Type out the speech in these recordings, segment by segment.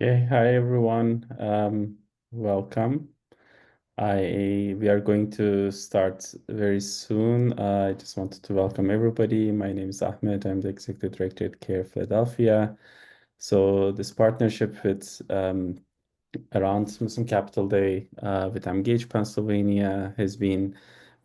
Okay, hi everyone. Welcome. We are going to start very soon. I just wanted to welcome everybody. My name is Ahmed. I'm the Executive Director at CAIR-Philadelphia. So this partnership with around Muslim Capital Day with Engage Pennsylvania has been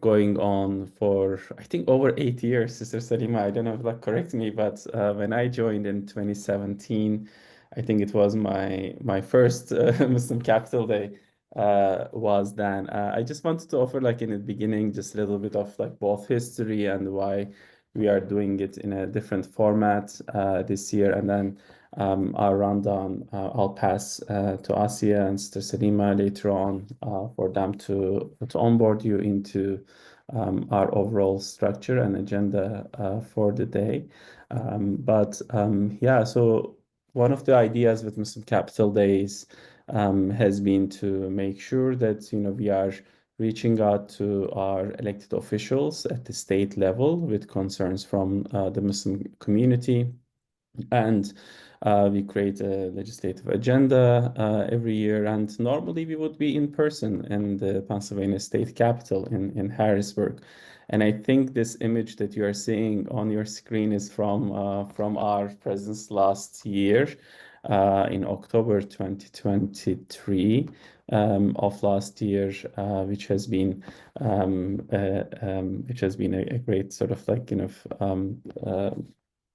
going on for I think over 8 years. Sister Salima, I don't know if that correct me, but when I joined in 2017, I think it was my first Muslim Capital Day was then. I just wanted to offer like in the beginning just a little bit of like both history and why we are doing it in a different format this year, and then our rundown. I'll pass to Asia and Sister Salima later on for them to onboard you into our overall structure and agenda for the day. Yeah, so one of the ideas with Muslim Capital Days has been to make sure that we are reaching out to our elected officials at the state level with concerns from the Muslim community, and we create a legislative agenda every year. And normally we would be in person in the Pennsylvania state capitol in Harrisburg. And I think this image that you are seeing on your screen is from our presence last year in October 2023 of last year, which has been a great sort of like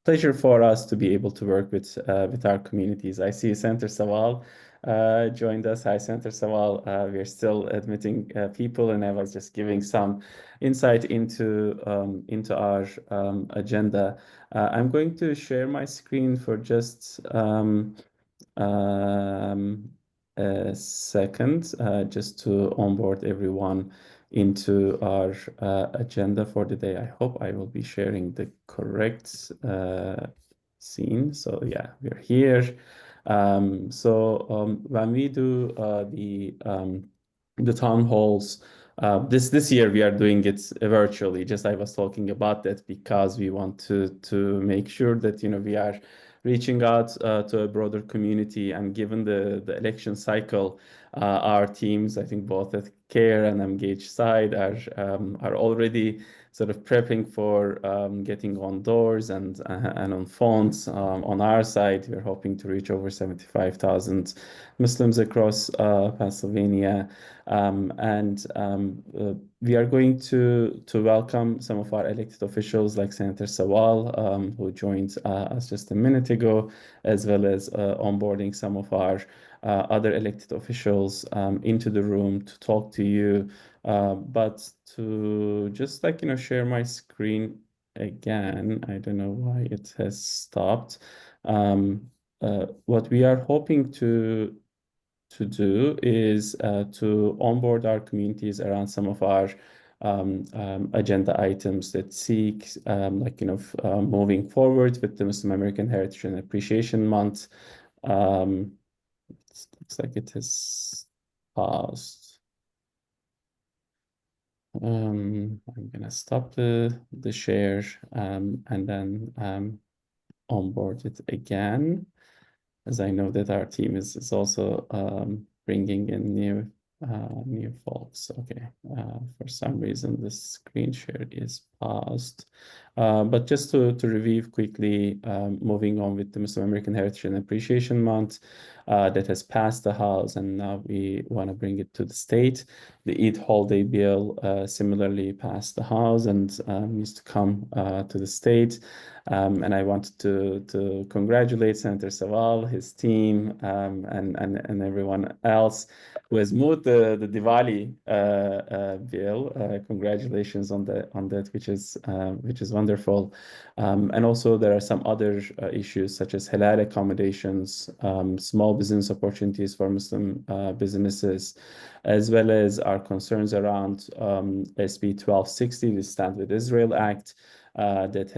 pleasure for us to be able to work with our communities. I see Center Sawal joined us. Hi, Center Sawal. We are still admitting people, and I was just giving some insight into our agenda. I'm going to share my screen for just a second, just to onboard everyone into our agenda for the day. I hope I will be sharing the correct scene. So yeah, we're here. When we do the town halls, this year we are doing it virtually. Just I was talking about that because we want to make sure that we are reaching out to a broader community, and given the election cycle, our teams, I think both at CAIR and Engage side, are already sort of prepping for getting on doors and on phones. On our side, we're hoping to reach over 75,000 Muslims across Pennsylvania, we are going to welcome some of our elected officials like Senator Sawal, who joined us just a minute ago, as well as onboarding some of our other elected officials into the room to talk to you. But to just like share my screen again, I don't know why it has stopped. What we are hoping to do is to onboard our communities around some of our agenda items that seek moving forward with the Muslim American Heritage and Appreciation Month. It looks like it has paused. I'm gonna stop the share and then onboard it again, as I know that our team is also bringing in new folks. Okay, for some reason the screen share is paused. But just to review quickly, moving on with the Muslim American Heritage and Appreciation Month that has passed the House, and now we want to bring it to the state. The Eid holiday bill similarly passed the House and needs to come to the state. And I wanted to congratulate Senator Sawal, his team, and everyone else who has moved the Diwali bill. Congratulations on that, which is wonderful. And also there are some other issues such as halal accommodations, small business opportunities for Muslim businesses, as well as our concerns around SB 1260, the Stand with Israel Act. That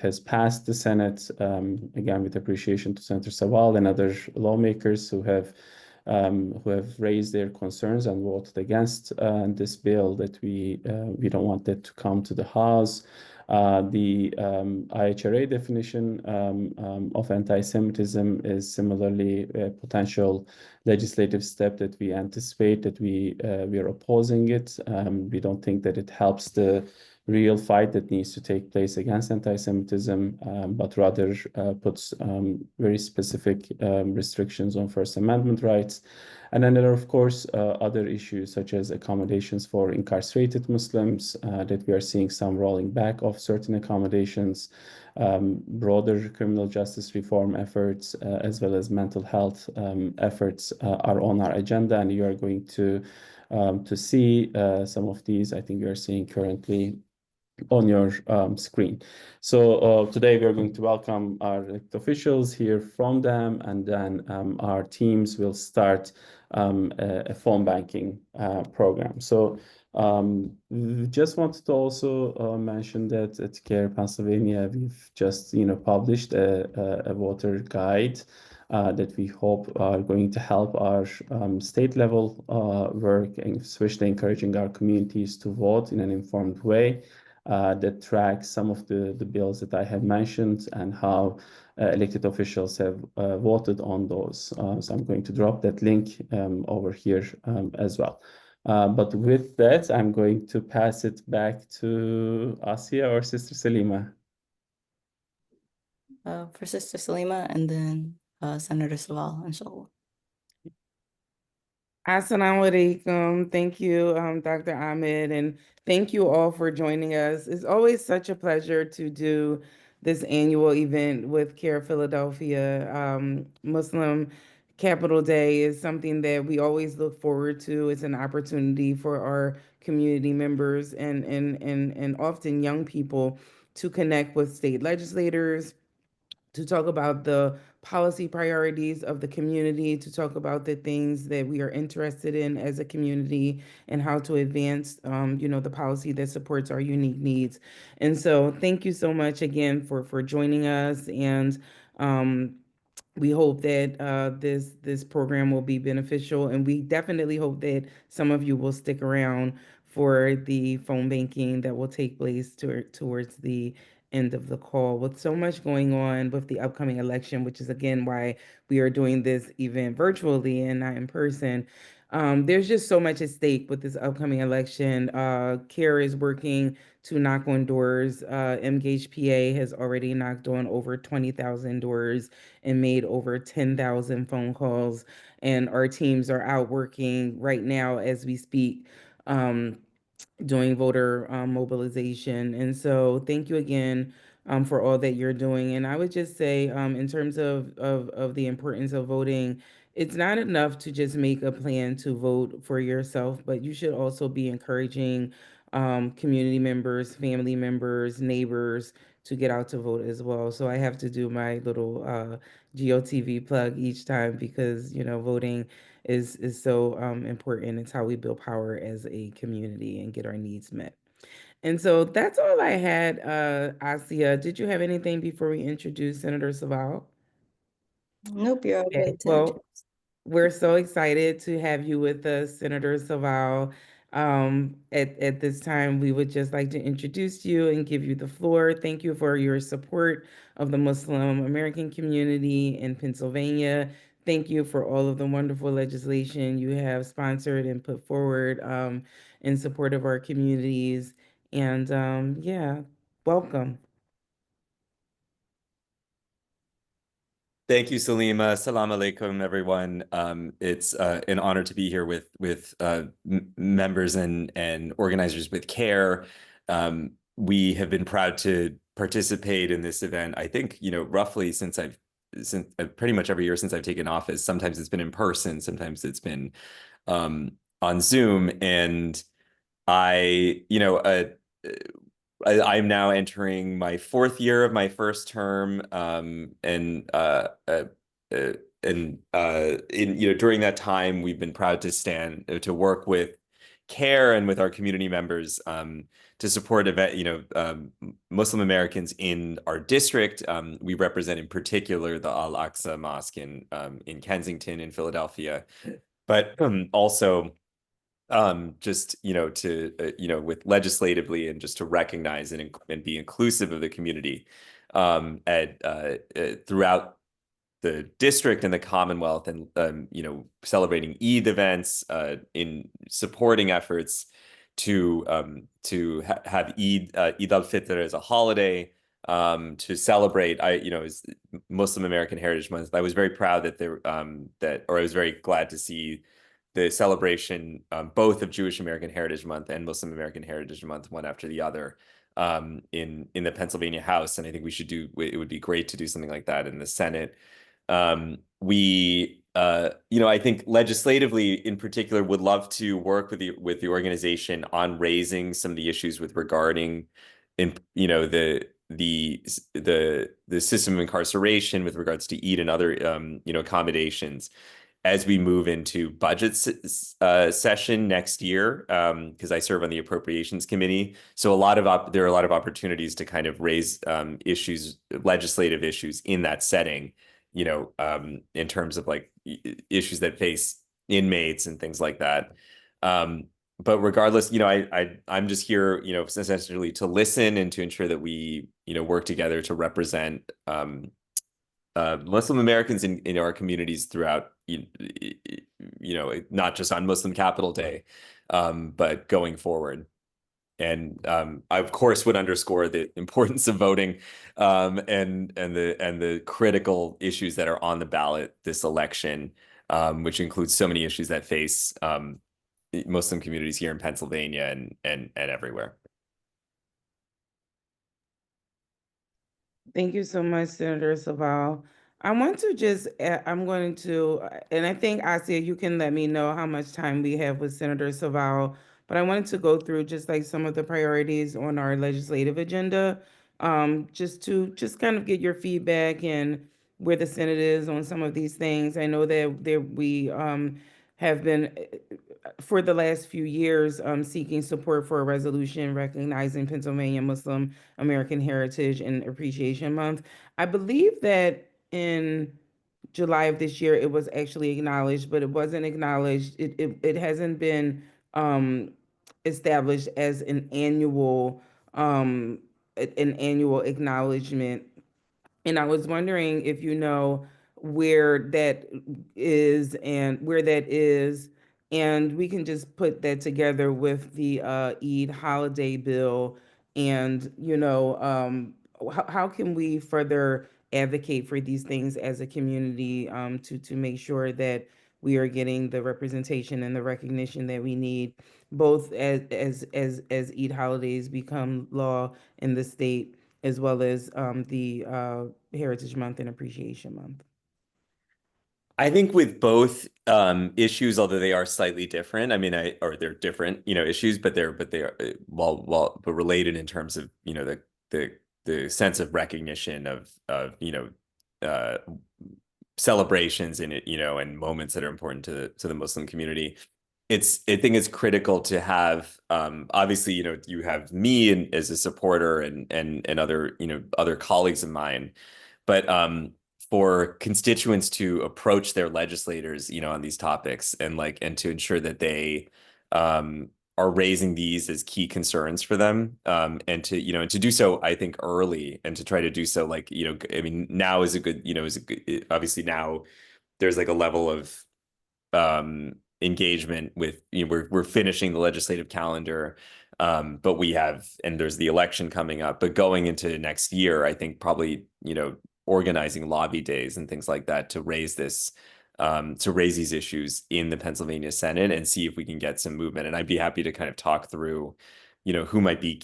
has passed the Senate, again with appreciation to Senator Sawal and other lawmakers who have raised their concerns and voted against this bill, that we don't want that to come to the House. The IHRA definition of anti-Semitism is similarly a potential legislative step that we anticipate that we are opposing it. We don't think that it helps the real fight that needs to take place against anti-Semitism, but rather puts very specific restrictions on First Amendment rights. And then there are, of course, other issues such as accommodations for incarcerated Muslims, that we are seeing some rolling back of certain accommodations, broader criminal justice reform efforts, as well as mental health efforts are on our agenda, and you are going to see some of these. I think we are seeing currently on your screen. So today we are going to welcome our elected officials, hear from them, and then our teams will start a phone banking program. So we just wanted to also mention that at CAIR Pennsylvania, we've just published a voter guide that we hope are going to help our state level work, and especially encouraging our communities to vote in an informed way. That tracks some of the bills that I have mentioned and how elected officials have voted on those. So I'm going to drop that link over here as well. But with that, I'm going to pass it back to Asia or Sister Salima. For Sister Salima and then Senator Saval, inshallah. Assalamu alaikum. Thank you, Dr. Ahmed, and thank you all for joining us. It's always such a pleasure to do this annual event with CAIR-Philadelphia. Muslim Capital Day is something that we always look forward to. It's an opportunity for our community members and often young people to connect with state legislators, to talk about the policy priorities of the community, to talk about the things that we are interested in as a community and how to advance, the policy that supports our unique needs. And so thank you so much again for joining us. And we hope that this program will be beneficial, and we definitely hope that some of you will stick around for the phone banking that will take place towards the end of the call. With so much going on with the upcoming election, which is again why we are doing this event virtually and not in person. There's just so much at stake with this upcoming election. CARE is working to knock on doors. Engage PA has already knocked on over 20,000 doors and made over 10,000 phone calls. And our teams are out working right now as we speak, doing voter mobilization. And so thank you again for all that you're doing. And I would just say, in terms of the importance of voting, it's not enough to just make a plan to vote for yourself, but you should also be encouraging community members, family members, neighbors to get out to vote as well. So I have to do my little GOTV plug each time because, voting is so important. It's how we build power as a community and get our needs met. And so that's all I had, Asia. Did you have anything before we introduce Senator Saval? Nope, you're all Okay, good. well, we're so excited to have you with us, Senator Saval. At this time, we would just like to introduce you and give you the floor. Thank you for your support of the Muslim American community in Pennsylvania. Thank you for all of the wonderful legislation you have sponsored and put forward in support of our communities. And yeah, welcome. Thank you, Salima. Salam alaikum, everyone. It's an honor to be here with members and organizers with CAIR. We have been proud to participate in this event. I think, roughly since pretty much every year since I've taken office. Sometimes it's been in person, sometimes it's been on Zoom, and I'm now entering my fourth year of my first term, and during that time, we've been proud to work with CAIR and with our community members to support Muslim Americans in our district. We represent in particular the Al-Aqsa Mosque in Kensington in Philadelphia, but also just to with legislatively and just to recognize and be inclusive of the community throughout the district and the Commonwealth, and celebrating Eid events, in supporting efforts to have Eid al-Fitr as a holiday, to celebrate. As Muslim American Heritage Month, I was very proud that I was very glad to see the celebration, both of Jewish American Heritage Month and Muslim American Heritage Month, one after the other, in the Pennsylvania House. And I think it would be great to do something like that in the Senate. I think legislatively in particular would love to work with the organization on raising some of the issues regarding the system of incarceration with regards to Eid and other accommodations as we move into budget session next year, because I serve on the Appropriations Committee. So there are a lot of opportunities to kind of raise legislative issues in that setting, in terms of like issues that face inmates and things like that. But regardless, I'm just here, essentially to listen and to ensure that we, work together to represent Muslim Americans in our communities throughout, not just on Muslim Capital Day, but going forward. And I, of course, would underscore the importance of voting, and the critical issues that are on the ballot this election, which includes so many issues that face Muslim communities here in Pennsylvania and everywhere. Thank you so much, Senator Saval. I want to just, I'm going to, and I think, Asia, you can let me know how much time we have with Senator Saval, but I wanted to go through just like some of the priorities on our legislative agenda, just to kind of get your feedback and where the Senate is on some of these things. I know that we have been, for the last few years, seeking support for a resolution recognizing Pennsylvania Muslim American Heritage and Appreciation Month. I believe that in July of this year, it was actually acknowledged, but it wasn't acknowledged. It hasn't been established as an annual acknowledgement. And I was wondering if you know where that is, and we can just put that together with the Eid holiday bill, and how can we further advocate for these things as a community, to make sure that we are getting the representation and the recognition that we need, both as Eid holidays become law in the state, as well as the Heritage Month and Appreciation Month. I think with both issues, although they are slightly different, I mean, they're different, issues, but they are but related in terms of the sense of recognition of celebrations in it, and moments that are important to the Muslim community. I think it's critical to have, obviously, you have me as a supporter and other colleagues of mine, but for constituents to approach their legislators, on these topics and to ensure that they are raising these as key concerns for them, and to do so, I think, early, and to try to do so I mean, now is a good, obviously now there's like a level of engagement with, we're finishing the legislative calendar, but there's the election coming up, but going into next year, I think probably, organizing lobby days and things like that to raise these issues in the Pennsylvania Senate and see if we can get some movement. And I'd be happy to kind of talk through, who might be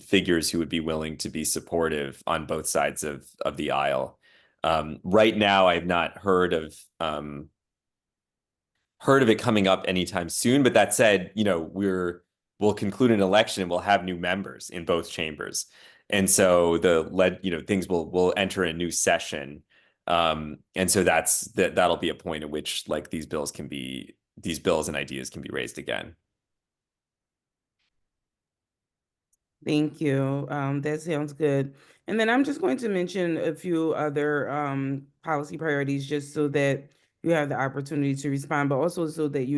figures who would be willing to be supportive on both sides of the aisle. Right now, I've not heard of it coming up anytime soon. But that said, we'll conclude an election and we'll have new members in both chambers. And so things will enter a new session. And so that'll be a point at which these bills and ideas can be raised again. Thank you. That sounds good. And then I'm just going to mention a few other policy priorities, just so that you have the opportunity to respond, but also so that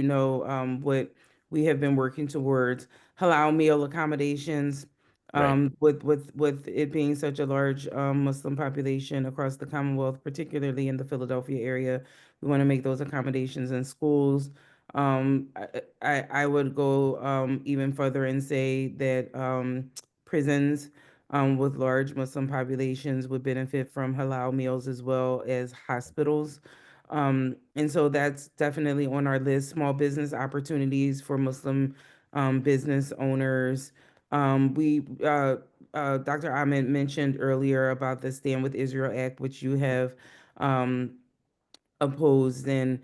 what we have been working towards halal meal accommodations. Right. With it being such a large Muslim population across the Commonwealth, particularly in the Philadelphia area, we want to make those accommodations in schools. I would go even further and say that prisons with large Muslim populations would benefit from halal meals as well as hospitals. And so that's definitely on our list. Small business opportunities for Muslim business owners. Dr. Ahmed mentioned earlier about the Stand with Israel Act, which you have um, opposed, and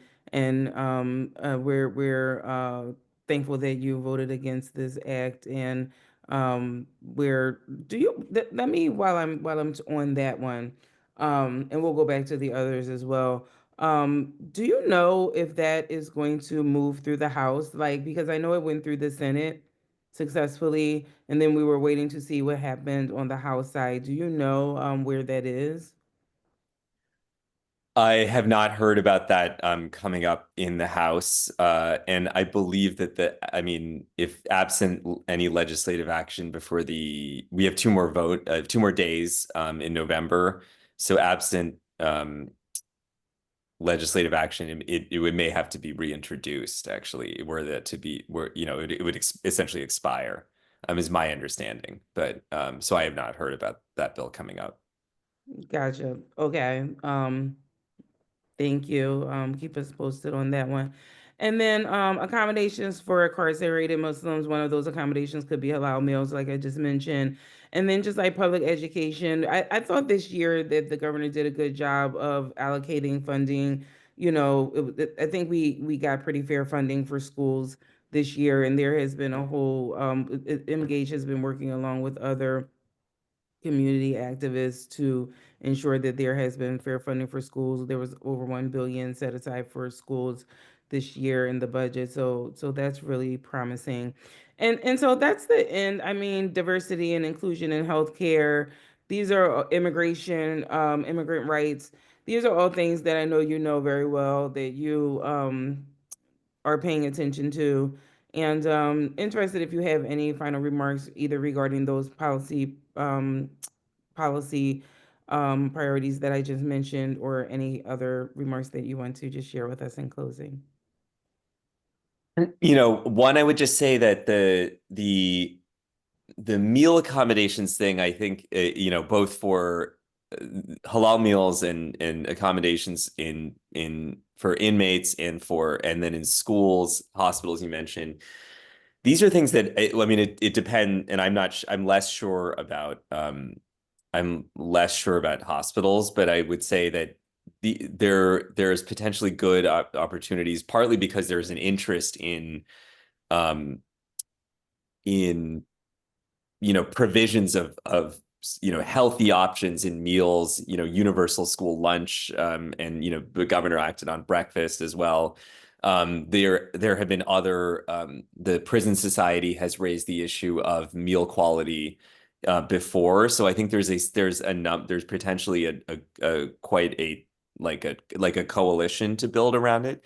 we're thankful that you voted against this act. And where do you let me while I'm on that one, and we'll go back to the others as well. Do you know if that is going to move through the House? Like, because I know it went through the Senate successfully, and then we were waiting to see what happened on the House side. Do you know where that is? I have not heard about that coming up in the House, and I believe that I mean, if absent any legislative action before we have two more days in November, so absent legislative action, it may have to be reintroduced. Actually, were that to be where it would essentially expire, is my understanding. But so I have not heard about that bill coming up. Gotcha. Okay. Thank you. Keep us posted on that one. And then accommodations for incarcerated Muslims. One of those accommodations could be halal meals, like I just mentioned. And then just like public education. I thought this year that the governor did a good job of allocating funding. I think we got pretty fair funding for schools this year, and there has been a whole Engage has been working along with other community activists to ensure that there has been fair funding for schools. There was over 1 billion set aside for schools this year in the budget. So that's really promising. And so that's the end. I mean, diversity and inclusion in healthcare. These are immigration, immigrant rights. These are all things that I know you know very well, that you are paying attention to. And interested if you have any final remarks, either regarding those policy priorities that I just mentioned, or any other remarks that you want to just share with us in closing. One, I would just say that the meal accommodations thing, I think, both for halal meals and accommodations for inmates and then in schools, hospitals, you mentioned. These are things that I mean, it depends, and I'm less sure about hospitals, but I would say that there's potentially good opportunities, partly because there's an interest um in provisions of healthy options in meals, universal school lunch, and the governor acted on breakfast as well. There have been other the prison society has raised the issue of meal quality before, so I think there's potentially a quite a like a coalition to build around it.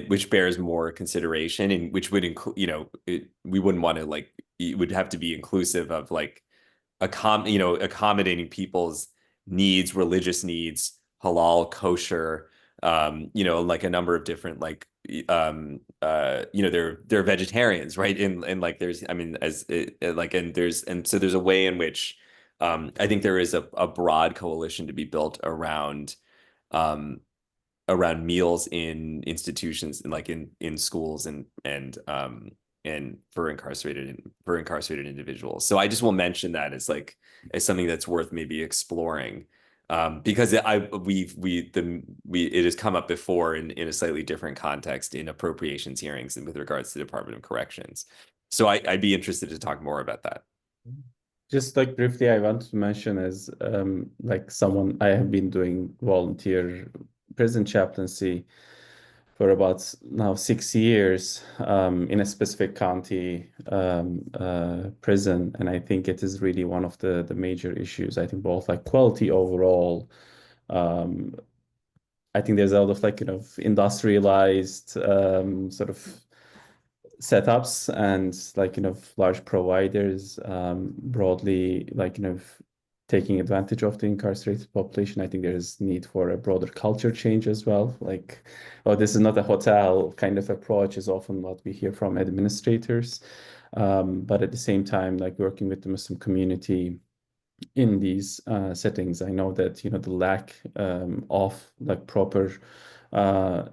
Which bears more consideration, and which would include, we wouldn't want to, like, it would have to be inclusive of like accommodating people's needs, religious needs, halal, kosher, like a number of different, like, they're vegetarians, right? And like there's, I mean, and so there's a way in which I think there is a broad coalition to be built um around meals in institutions and like in schools and for incarcerated individuals. So I just will mention that as something that's worth maybe exploring, because it has come up before in a slightly different context in appropriations hearings and with regards to the Department of Corrections. So I'd be interested to talk more about that. Just like briefly, I want to mention as like someone, I have been doing volunteer prison chaplaincy for about now 6 years in a specific county prison, and I think it is really one of the major issues. I think both like quality overall. I think there's a lot of like industrialized sort of setups and large providers broadly taking advantage of the incarcerated population. I think there is need for a broader culture change as well. Oh, this is not a hotel kind of approach is often what we hear from administrators. But at the same time, working with the Muslim community in these settings, I know that the lack of proper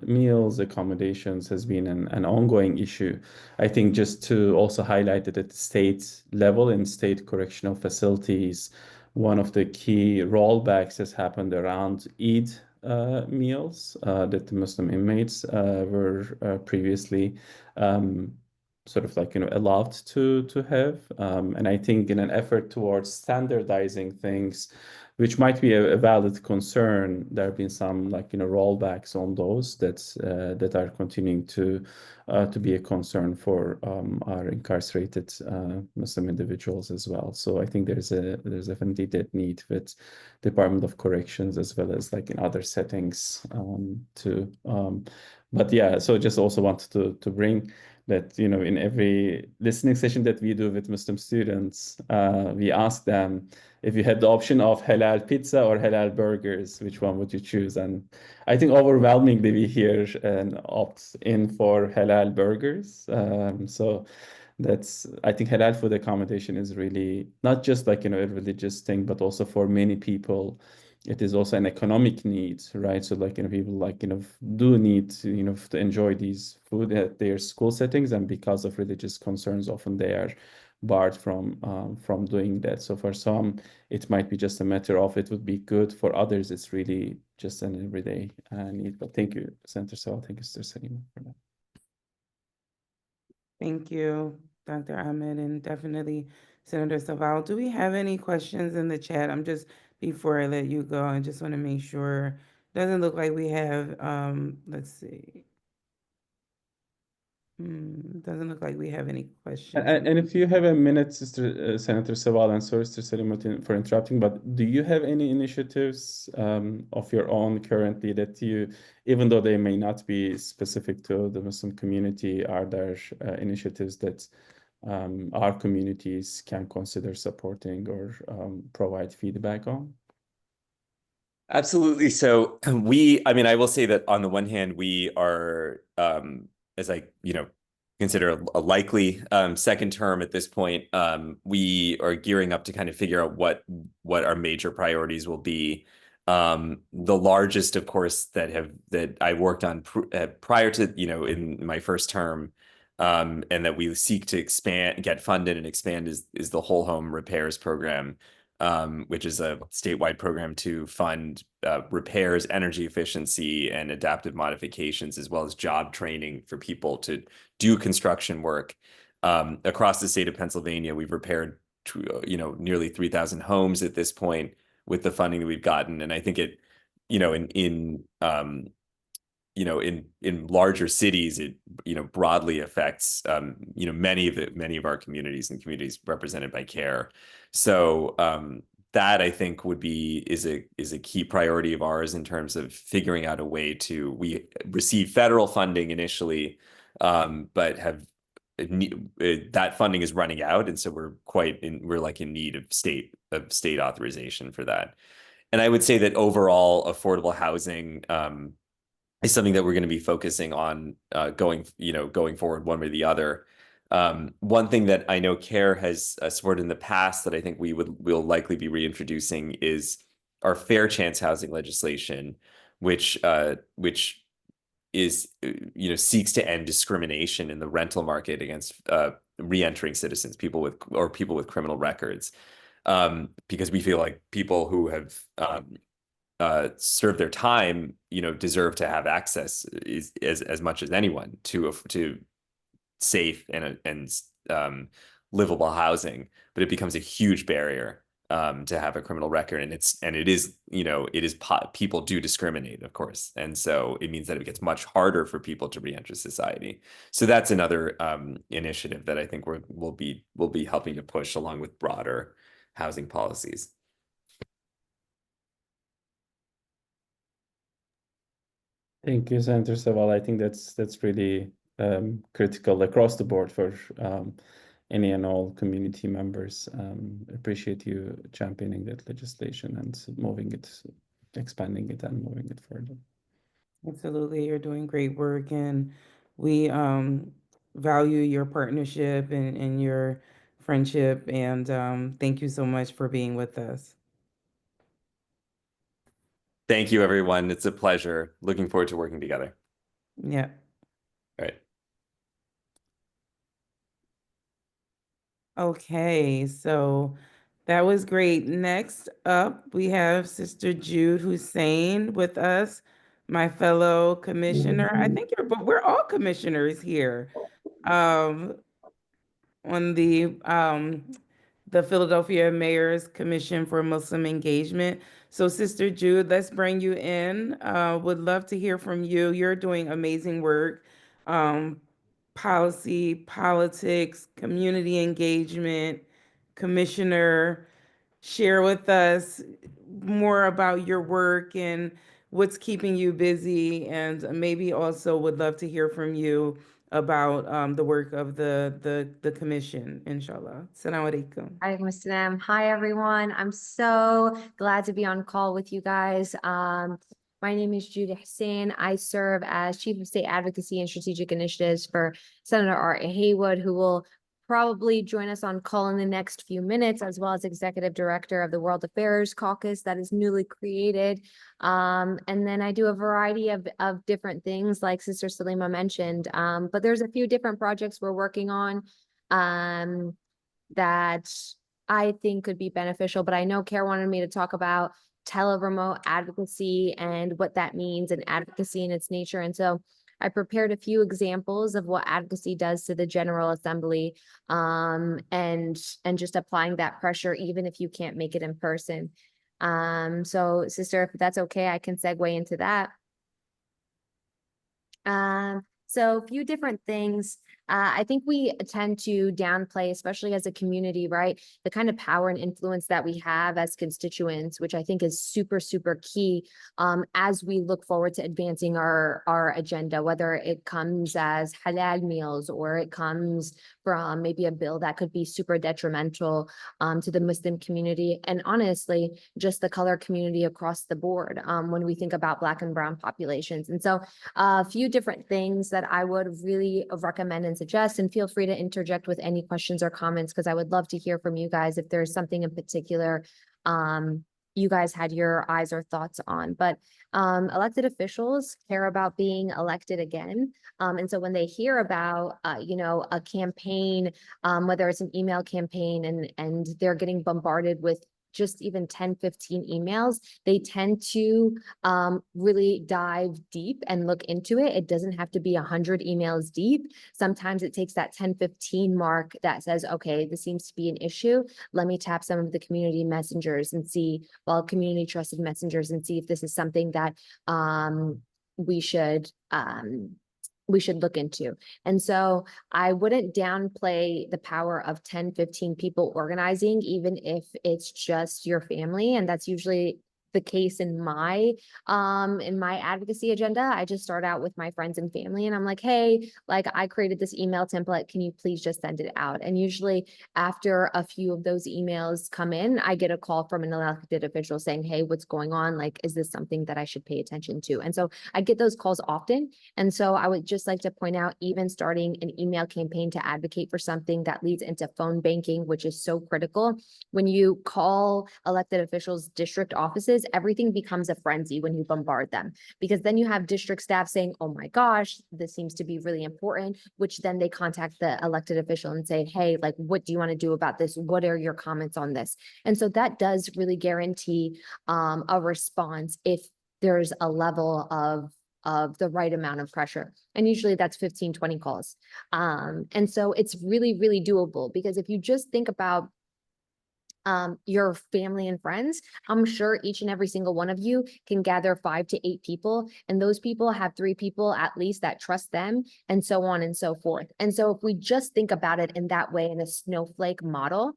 meals, accommodations has been an ongoing issue. I think just to also highlight that at the state level in state correctional facilities, one of the key rollbacks has happened around Eid meals that the Muslim inmates were previously allowed to have. And I think in an effort towards standardizing things, which might be a valid concern, there have been some rollbacks on those that are continuing to be a concern for our incarcerated Muslim individuals as well. So I think there's definitely that need with Department of Corrections as well as in other settings too. But yeah, so just also wanted to bring that in every listening session that we do with Muslim students, we ask them, if you had the option of halal pizza or halal burgers, which one would you choose? And I think overwhelmingly we hear and opt in for halal burgers. So I think halal food accommodation is really not just a religious thing, but also for many people, it is also an economic need, right? So people do need to enjoy these food at their school settings, and because of religious concerns, often they are barred from doing that. So for some, it might be just a matter of it would be good. For others, it's really just an everyday need. But thank you, Senator Sawal. Thank you, Sister Salima, for that. Thank you, Dr. Ahmed, and definitely Senator Saval. Do we have any questions in the chat? Before I let you go, I just want to make sure. Doesn't look like we have, let's see. Doesn't look like we have any questions. And if you have a minute, Sister Senator Saval, and sorry, Sister Salima, for interrupting, but do you have any initiatives of your own currently that even though they may not be specific to the Muslim community, are there initiatives that our communities can consider supporting or provide feedback on? Absolutely. So I will say that on the one hand, we are, as I, consider a likely second term at this point, we are gearing up to kind of figure out what our major priorities will be. The largest, of course, that I worked on prior to, in my first term, and that we seek to get funded and expand is the whole home repairs program, which is a statewide program to fund repairs, energy efficiency, and adaptive modifications, as well as job training for people to do construction work. Across the state of Pennsylvania, we've repaired nearly 3,000 homes at this point with the funding that we've gotten. And I think it, in larger cities, it broadly affects many of our communities and communities represented by CAIR. So that I think is a key priority of ours in terms of figuring out a way we receive federal funding initially, but that funding is running out, and so we're in need of state authorization for that. And I would say that overall affordable housing is something that we're going to be focusing on going forward one way or the other. One thing that I know CAIR has supported in the past that I think we'll likely be reintroducing is our fair chance housing legislation, which is seeks to end discrimination in the rental market against re-entering citizens, people with criminal records, because we feel like people who have serve their time, deserve to have access as much as anyone to safe and livable housing. But it becomes a huge barrier to have a criminal record, and people do discriminate, of course, and so it means that it gets much harder for people to re-enter society. So that's another initiative that I think we'll be helping to push along with broader housing policies. Thank you, Senator Saval. I think that's really critical across the board for any and all community members. Appreciate you championing that legislation and moving it, expanding it and moving it further. Absolutely, you're doing great work, and we value your partnership and your friendship, and thank you so much for being with us. Thank you, everyone. It's a pleasure. Looking forward to working together. Yeah. All right. Okay, so that was great. Next up, we have Sister Jude Hussein with us, my fellow commissioner. I think but we're all commissioners here. On the Philadelphia Mayor's Commission for Muslim Engagement. So Sister Jude, let's bring you in. Would love to hear from you. You're doing amazing work. Policy, politics, community engagement, commissioner. Share with us more about your work and what's keeping you busy, and maybe also would love to hear from you about the work of the commission, inshallah. Assalamu alaikum. Alaikum assalam. Hi, everyone. I'm so glad to be on call with you guys. My name is Judy Hussein. I serve as Chief of State Advocacy and Strategic Initiatives for Senator Art Haywood, who will probably join us on call in the next few minutes, as well as Executive Director of the World Affairs Caucus that is newly created. And then I do a variety of different things, like Sister Salima mentioned. But there's a few different projects we're working on that I think could be beneficial, but I know CAIR wanted me to talk about tele-remote advocacy and what that means, and advocacy in its nature. And so I prepared a few examples of what advocacy does to the General Assembly, and just applying that pressure even if you can't make it in person. So sister, if that's okay, I can segue into that. So a few different things. I think we tend to downplay, especially as a community, right, the kind of power and influence that we have as constituents, which I think is super, super key as we look forward to advancing our agenda, whether it comes as halal meals or it comes from maybe a bill that could be super detrimental to the Muslim community, and honestly, just the color community across the board when we think about Black and brown populations. And so a few different things that I would really recommend and suggest, and feel free to interject with any questions or comments, because I would love to hear from you guys if there's something in particular you guys had your eyes or thoughts on. But elected officials care about being elected again. And so when they hear about, a campaign, whether it's an email campaign, and they're getting bombarded with just even 10, 15 emails, they tend to really dive deep and look into it. It doesn't have to be 100 emails deep. Sometimes it takes that 10, 15 mark that says, okay, this seems to be an issue. Let me tap some of the community messengers and see, well, community trusted messengers, and see if this is something that we should look into. And so I wouldn't downplay the power of 10, 15 people organizing, even if it's just your family. And that's usually the case in my advocacy agenda. I just start out with my friends and family, and I'm like, hey, like, I created this email template. Can you please just send it out? And usually after a few of those emails come in, I get a call from an elected official saying, hey, what's going on? Like, is this something that I should pay attention to? And so I get those calls often. And so I would just like to point out, even starting an email campaign to advocate for something that leads into phone banking, which is so critical. When you call elected officials' district offices, everything becomes a frenzy when you bombard them, because then you have district staff saying, oh my gosh, this seems to be really important, which then they contact the elected official and say, hey, like, what do you want to do about this? What are your comments on this? And so that does really guarantee a response if there's a level of the right amount of pressure. And usually that's 15, 20 calls. And so it's really, really doable, because if you just think about your family and friends, I'm sure each and every single one of you can gather 5 to 8 people, and those people have 3 people at least that trust them, and so on and so forth. And so if we just think about it in that way, in a snowflake model,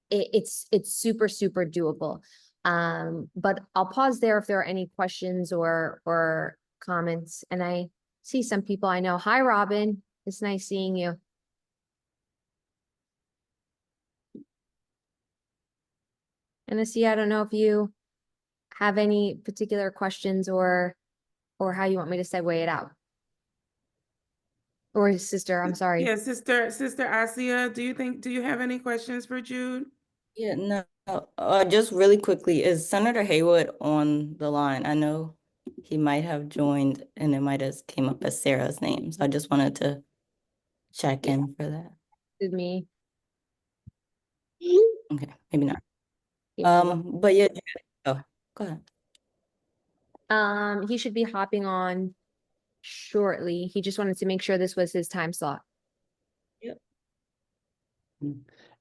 it's super, super doable. But I'll pause there if there are any questions or comments. And I see some people I know. Hi, Robin. It's nice seeing you. And I don't know if you have any particular questions or how you want me to segue it out. Or sister, I'm sorry. Yeah, Sister Asia, do you have any questions for Jude? Yeah, no, just really quickly, is Senator Haywood on the line? I know he might have joined and it might have came up as Sarah's name. So I just wanted to check in for that. With me. Okay, maybe not. Yeah. But yeah, oh, go ahead. He should be hopping on shortly. He just wanted to make sure this was his time slot.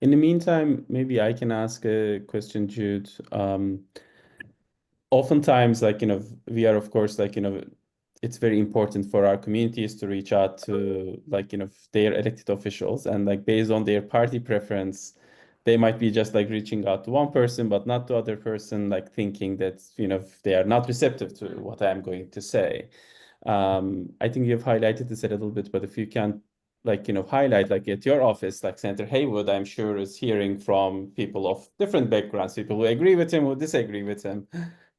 In the meantime, maybe I can ask a question, Jude. Oftentimes, like, we are, of course, like, it's very important for our communities to reach out to, like, their elected officials, and like based on their party preference, they might be just like reaching out to one person, but not to other person, like thinking that, they are not receptive to what I'm going to say. I think you've highlighted this a little bit, but if you can, like, highlight, like at your office, like Senator Haywood, I'm sure is hearing from people of different backgrounds, people who agree with him, who disagree with him.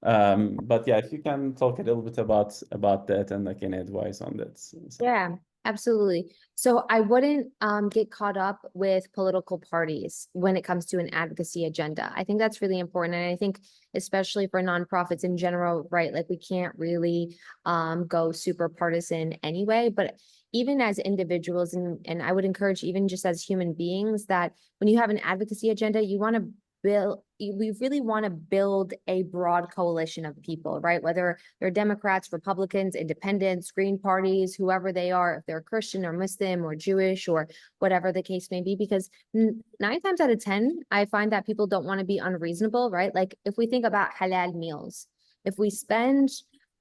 But yeah, if you can talk a little bit about that and like any advice on that. So. Yeah, absolutely. So I wouldn't get caught up with political parties when it comes to an advocacy agenda. I think that's really important. And I think especially for nonprofits in general, right? Like we can't really go super partisan anyway, but even as individuals, and I would encourage even just as human beings, that when you have an advocacy agenda, you want to we really want to build a broad coalition of people, right? Whether they're Democrats, Republicans, independents, Green parties, whoever they are, if they're Christian or Muslim or Jewish or whatever the case may be, because 9 times out of 10, I find that people don't want to be unreasonable, right? Like if we think about halal meals, if we spend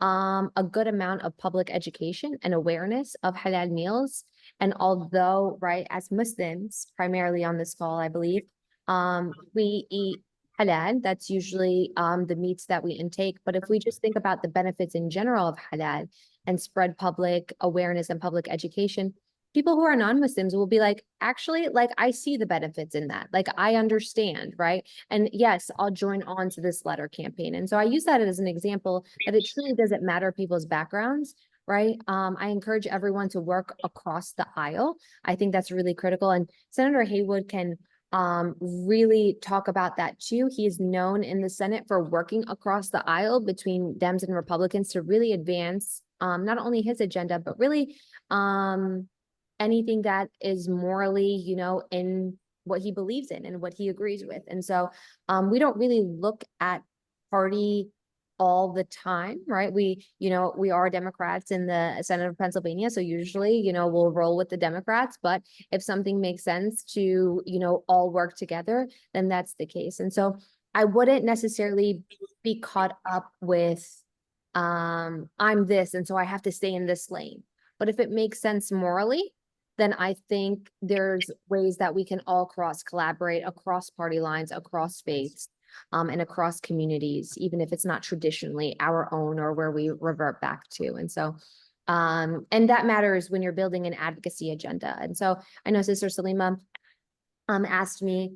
a good amount of public education and awareness of halal meals, and although, right, as Muslims, primarily on this call, I believe, we eat halal. That's usually the meats that we intake. But if we just think about the benefits in general of halal and spread public awareness and public education, people who are non-Muslims will be like, actually, like I see the benefits in that. Like I understand, right? And yes, I'll join on to this letter campaign. And so I use that as an example that it truly doesn't matter people's backgrounds, right? I encourage everyone to work across the aisle. I think that's really critical. And Senator Haywood can really talk about that too. He is known in the Senate for working across the aisle between Dems and Republicans to really advance not only his agenda, but really anything that is morally, in what he believes in and what he agrees with. And so we don't really look at party all the time, right? We are Democrats in the Senate of Pennsylvania. So usually, we'll roll with the Democrats, but if something makes sense to, all work together, then that's the case. And so I wouldn't necessarily be caught up with, I'm this, and so I have to stay in this lane. But if it makes sense morally, then I think there's ways that we can all collaborate across party lines, across faiths, and across communities, even if it's not traditionally our own or where we revert back to. And so, and that matters when you're building an advocacy agenda. And so I know Sister Salima asked me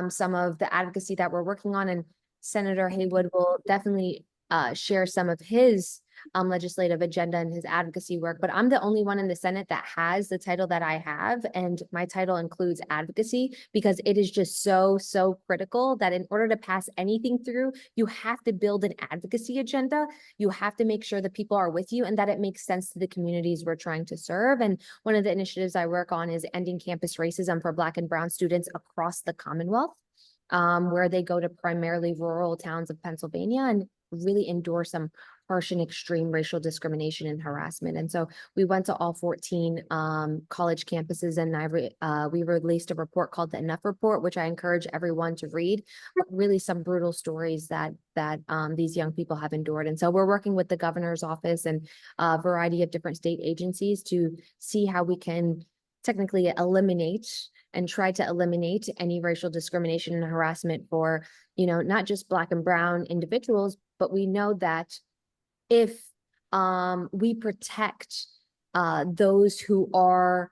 some of the advocacy that we're working on, and Senator Haywood will definitely share some of his legislative agenda and his advocacy work, but I'm the only one in the Senate that has the title that I have, and my title includes advocacy because it is just so critical that in order to pass anything through, you have to build an advocacy agenda. You have to make sure that people are with you and that it makes sense to the communities we're trying to serve. And one of the initiatives I work on is ending campus racism for Black and Brown students across the Commonwealth, where they go to primarily rural towns of Pennsylvania and really endure some harsh and extreme racial discrimination and harassment. And so we went to all 14 college campuses, and we released a report called the Enough Report, which I encourage everyone to read. Really some brutal stories that these young people have endured. And so we're working with the governor's office and a variety of different state agencies to see how we can technically eliminate and try to eliminate any racial discrimination and harassment for, not just Black and Brown individuals, but we know that if we protect those who are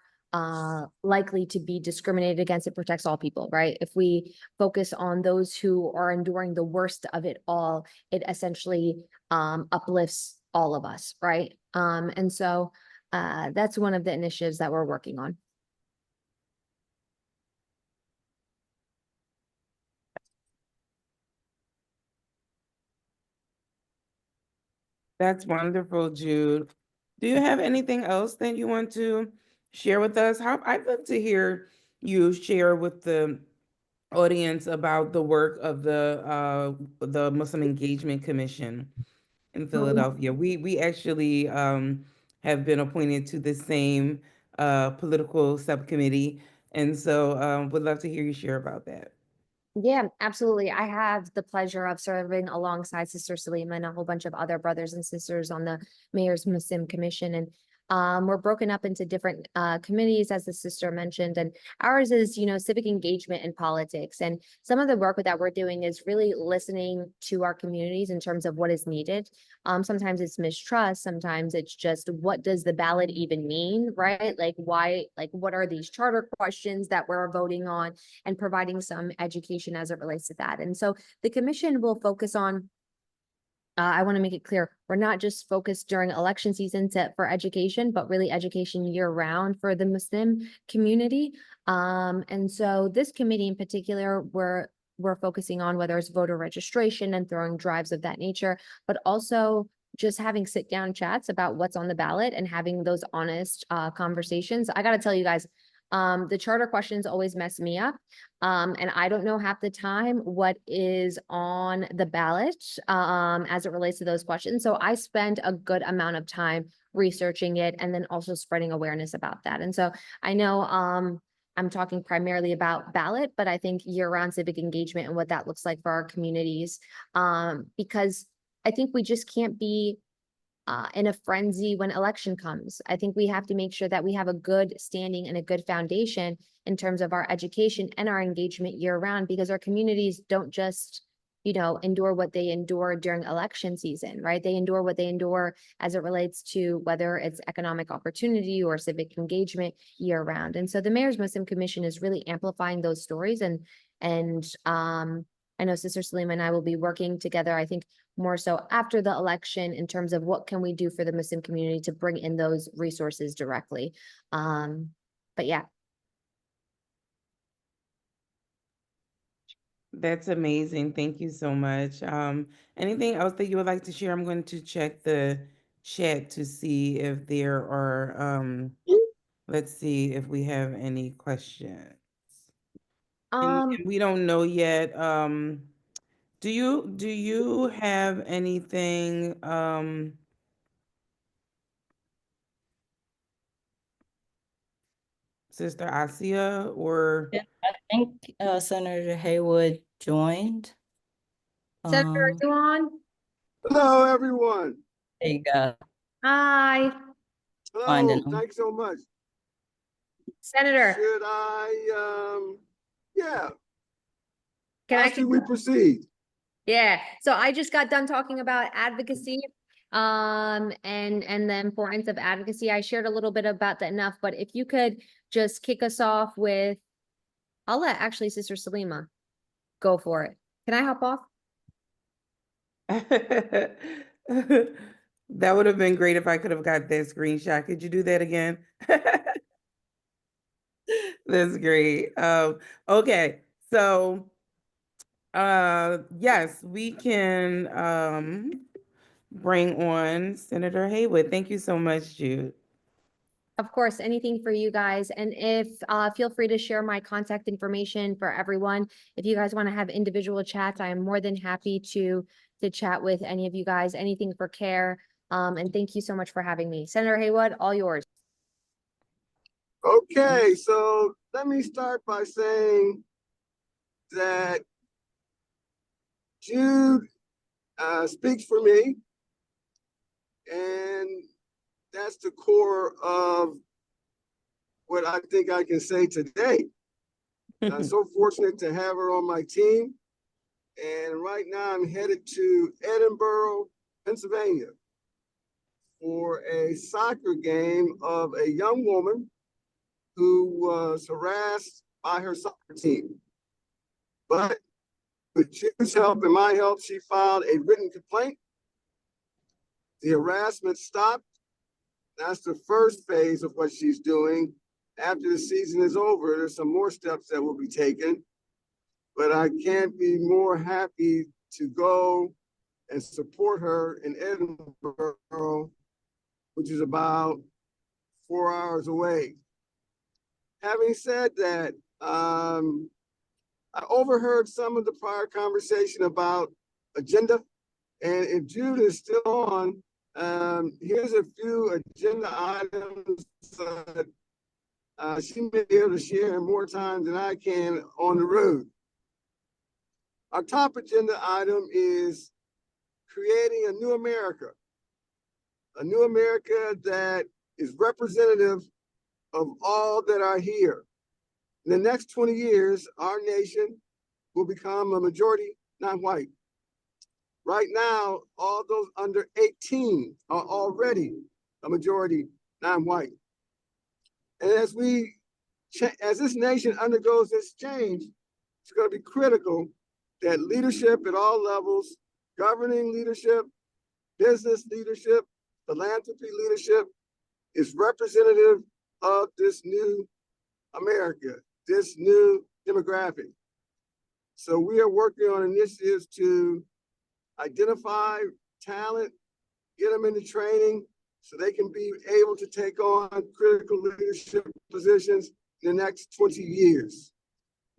likely to be discriminated against. It protects all people, right? If we focus on those who are enduring the worst of it all, it essentially uplifts all of us, right? And so that's one of the initiatives that we're working on. That's wonderful, Jude. Do you have anything else that you want to share with us? I'd love to hear you share with the audience about the work of the Muslim Engagement Commission in Philadelphia. We actually have been appointed to the same political subcommittee, and so would love to hear you share about that. Yeah, absolutely. I have the pleasure of serving alongside Sister Salima and a whole bunch of other brothers and sisters on the Mayor's Muslim Commission. And we're broken up into different committees, as the sister mentioned. And ours is, civic engagement in politics. And some of the work that we're doing is really listening to our communities in terms of what is needed. Sometimes it's mistrust. Sometimes it's just, what does the ballot even mean, right? Like, why, what are these charter questions that we're voting on? And providing some education as it relates to that. And so the commission will focus on, I want to make it clear, we're not just focused during election season for education, but really education year round for the Muslim community. And so this committee in particular, we're focusing on whether it's voter registration and throwing drives of that nature, but also just having sit down chats about what's on the ballot and having those honest conversations. I got to tell you guys, the charter questions always mess me up. And I don't know half the time what is on the ballot as it relates to those questions. So I spend a good amount of time researching it and then also spreading awareness about that. And so I know I'm talking primarily about ballot, but I think year-round civic engagement and what that looks like for our communities, because I think we just can't be in a frenzy when election comes. I think we have to make sure that we have a good standing and a good foundation in terms of our education and our engagement year round, because our communities don't just, endure what they endure during election season, right? They endure what they endure as it relates to whether it's economic opportunity or civic engagement year round. And so the Mayor's Muslim Commission is really amplifying those stories. And I know Sister Salima and I will be working together, I think, more so after the election in terms of what can we do for the Muslim community to bring in those resources directly. But yeah. That's amazing. Thank you so much. Anything else that you would like to share? I'm going to check the chat to see if there are, let's see if we have any questions. And we don't know yet. Do you have anything, Sister Asia, or? Yeah, I think Senator Haywood joined. Senator, are you on? Hello, everyone. There you go. Hi, Finding Hello, them. thanks so much. Senator. Should I, yeah, Can how I? should we proceed? Yeah, so I just got done talking about advocacy and the importance of advocacy. I shared a little bit about that enough, but if you could just kick us off with, I'll let actually Sister Salima go for it. Can I hop off? That would have been great if I could have got that screenshot. Could you do that again? That's great. Okay, so yes, we can bring on Senator Haywood. Thank you so much, Jude. Of course, anything for you guys. And if feel free to share my contact information for everyone. If you guys want to have individual chats, I am more than happy to chat with any of you guys, anything for CAIR. And thank you so much for having me. Senator Haywood, all yours. Okay, so let me start by saying that Jude speaks for me, and that's the core of what I think I can say today. I'm so fortunate to have her on my team, and right now I'm headed to Edinburgh, Pennsylvania for a soccer game of a young woman who was harassed by her soccer team. But with Jim's help and my help, she filed a written complaint. The harassment stopped. That's the first phase of what she's doing. After the season is over, there's some more steps that will be taken. But I can't be more happy to go and support her in Edinburgh, which is about 4 hours away. Having said that, I overheard some of the prior conversation about agenda. And if Jude is still on, here's a few agenda items that she may be able to share more time than I can on the road. Our top agenda item is creating a new America that is representative of all that are here. In the next 20 years, our nation will become a majority non-white. Right now, all those under 18 are already a majority non-white. And as this nation undergoes this change, it's going to be critical that leadership at all levels, governing leadership, business leadership, philanthropy leadership, is representative of this new America, this new demographic. So we are working on initiatives to identify talent, get them into training so they can be able to take on critical leadership positions in the next 20 years.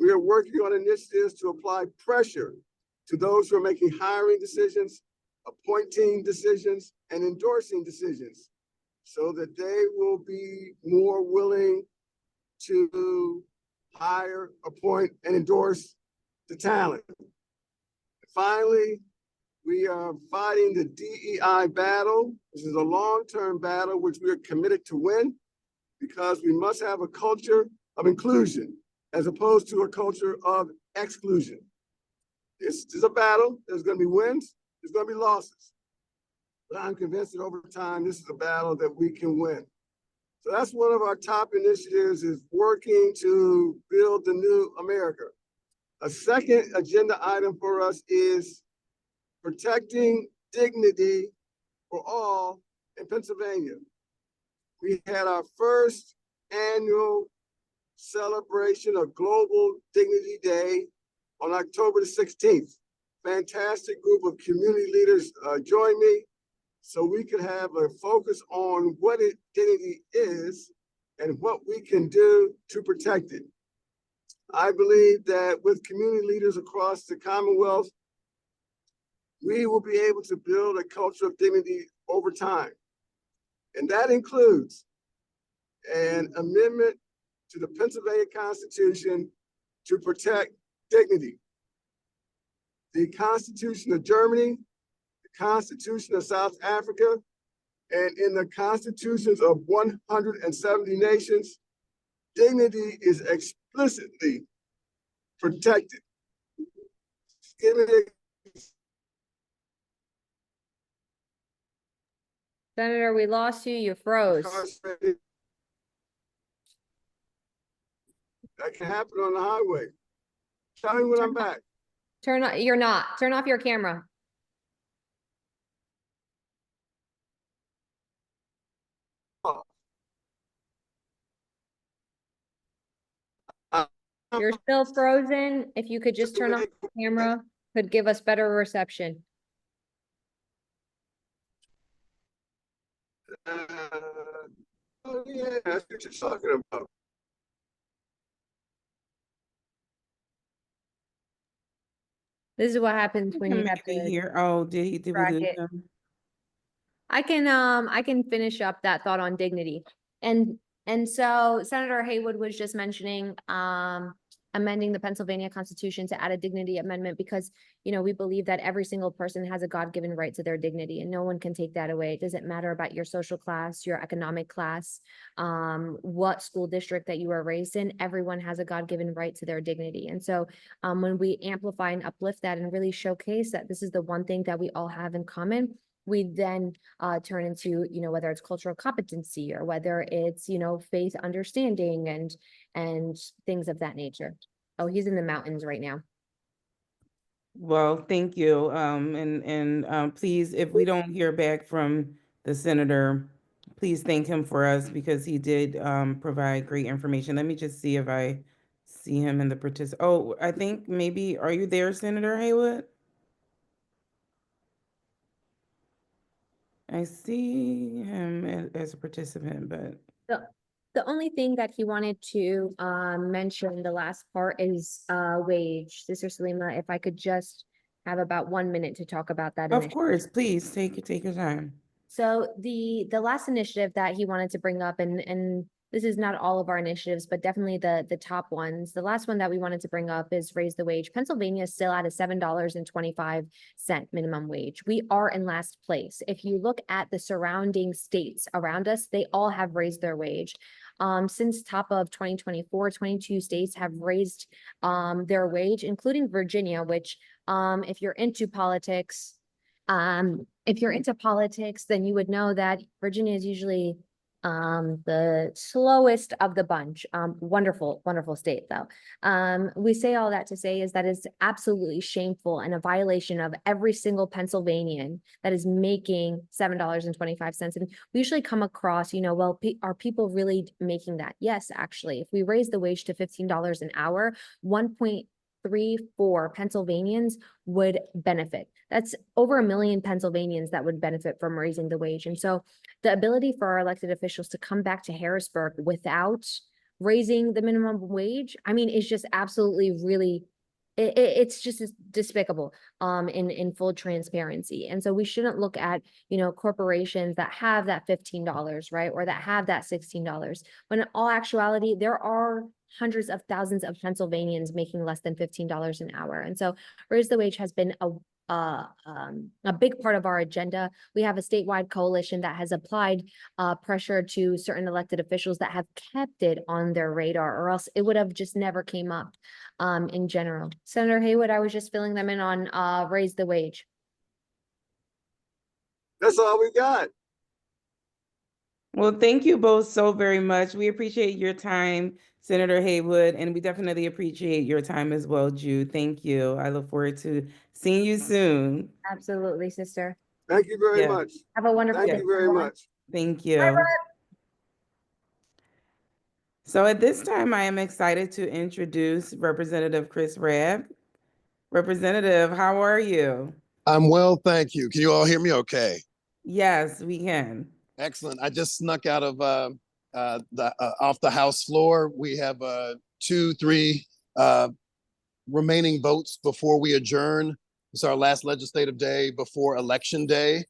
We are working on initiatives to apply pressure to those who are making hiring decisions, appointing decisions, and endorsing decisions so that they will be more willing to hire, appoint, and endorse the talent. Finally, we are fighting the DEI battle. This is a long-term battle which we are committed to win because we must have a culture of inclusion as opposed to a culture of exclusion. This is a battle. There's going to be wins. There's going to be losses. But I'm convinced that over time, this is a battle that we can win. So that's one of our top initiatives, is working to build the new America. A second agenda item for us is protecting dignity for all in Pennsylvania. We had our first annual celebration of Global Dignity Day on October the 16th. Fantastic group of community leaders joined me so we could have a focus on what dignity is and what we can do to protect it. I believe that with community leaders across the Commonwealth, we will be able to build a culture of dignity over time. And that includes an amendment to the Pennsylvania Constitution to protect dignity. The Constitution of Germany, the Constitution of South Africa, and in the constitutions of 170 nations, dignity is explicitly protected. Senator, we lost you. You froze. That can happen on the highway. Tell me when I'm back. You're not. Turn off your camera. You're still frozen. If you could just turn off the camera, could give us better reception. Oh yeah, that's what you're talking about. This is what happens when you have to hear. Oh, did we track lose it. him? I can finish up that thought on dignity. And so Senator Haywood was just mentioning amending the Pennsylvania Constitution to add a dignity amendment because, you know, we believe that every single person has a God-given right to their dignity and no one can take that away. It doesn't matter about your social class, your economic class, what school district that you were raised in, everyone has a God-given right to their dignity. And so when we amplify and uplift that and really showcase that this is the one thing that we all have in common, we then turn into, whether it's cultural competency or whether it's, faith understanding and things of that nature. Oh, he's in the mountains right now. Well, thank you. Please, if we don't hear back from the senator, please thank him for us because he did provide great information. Let me just see if I see him in the Oh, I think maybe, are you there, Senator Haywood? I see him as a participant, but The only thing that he wanted to mention, the last part, is wage. Sister Salima, if I could just have about 1 minute to talk about that of initiative. course, please take your time. So the last initiative that he wanted to bring up, and this is not all of our initiatives, but definitely the top ones. The last one that we wanted to bring up is raise the wage. Pennsylvania is still at a $7.25 minimum wage. We are in last place. If you look at the surrounding states around us, they all have raised their wage. Since top of 2024, 22 states have raised their wage, including Virginia, which if you're into politics, then you would know that Virginia is usually the slowest of the bunch. Wonderful state though. We say all that to say is that it's absolutely shameful and a violation of every single Pennsylvanian that is making $7.25. And we usually come across, well, are people really making that? Yes, actually, if we raise the wage to $15 an hour, 1.34 Pennsylvanians would benefit. That's over 1 million Pennsylvanians that would benefit from raising the wage. And so the ability for our elected officials to come back to Harrisburg without raising the minimum wage, I mean, is just absolutely really, it's just despicable in full transparency. And so we shouldn't look at, corporations that have that $15, right? Or that have that $16, when in all actuality, there are hundreds of thousands of Pennsylvanians making less than $15 an hour. And so raise the wage has been a big part of our agenda. We have a statewide coalition that has applied pressure to certain elected officials that have kept it on their radar, or else it would have just never came up in general. Senator Haywood, I was just filling them in on raise the wage. That's all we got. Well, thank you both so very much. We appreciate your time, Senator Haywood, and we definitely appreciate your time as well, Jude. Thank you. I look forward to seeing you soon. Absolutely, sister. Thank you very much. Have a wonderful day. Thank you very much. Thank you. So at this time, I am excited to introduce Representative Chris Rabb. Representative, how are you? I'm well, thank you. Can you all hear me okay? Yes, we can. Excellent. I just snuck out of off the House floor. We have 2-3 remaining votes before we adjourn. It's our last legislative day before Election Day.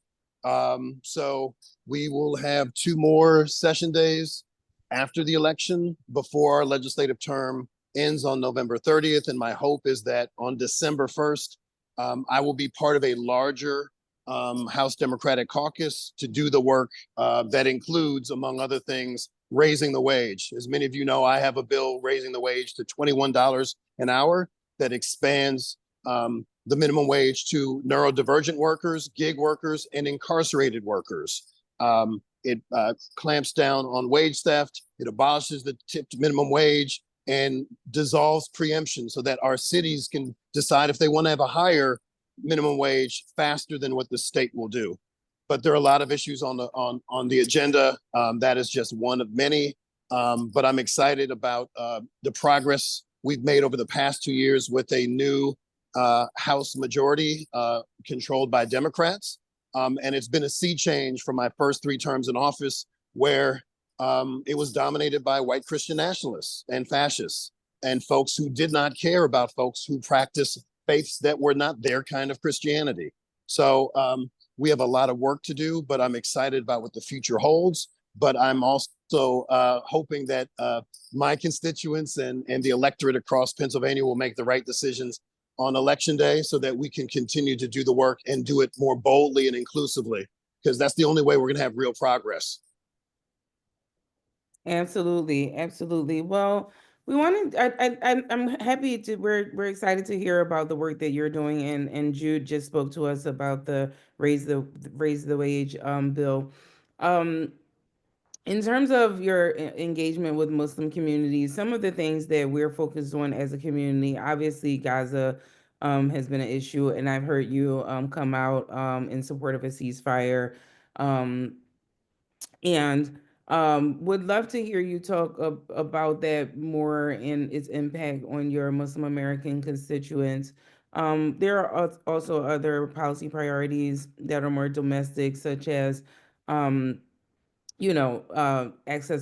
So we will have 2 more session days after the election before our legislative term ends on November 30th. And my hope is that on December 1st, I will be part of a larger House Democratic Caucus to do the work that includes, among other things, raising the wage. As many of you know, I have a bill raising the wage to $21 an hour that expands the minimum wage to neurodivergent workers, gig workers, and incarcerated workers. It clamps down on wage theft. It abolishes the tipped minimum wage and dissolves preemption so that our cities can decide if they want to have a higher minimum wage faster than what the state will do. But there are a lot of issues on the agenda. That is just one of many. But I'm excited about the progress we've made over the past 2 years with a new House majority controlled by Democrats. And it's been a sea change from my first 3 terms in office, where it was dominated by white Christian nationalists and fascists and folks who did not care about folks who practice faiths that were not their kind of Christianity. So we have a lot of work to do, but I'm excited about what the future holds. But I'm also hoping that my constituents and the electorate across Pennsylvania will make the right decisions on Election Day so that we can continue to do the work and do it more boldly and inclusively, because that's the only way we're going to have real progress. Absolutely. Absolutely. Well, We wanted. I'm happy to. We're excited to hear about the work that you're doing, and Jude just spoke to us about the raise the wage bill. Um, in terms of your engagement with Muslim communities, some of the things that we're focused on as a community, obviously Gaza has been an issue, and I've heard you come out in support of a ceasefire. Um, and would love to hear you talk about that more and its impact on your Muslim American constituents. There are also other policy priorities that are more domestic, such as access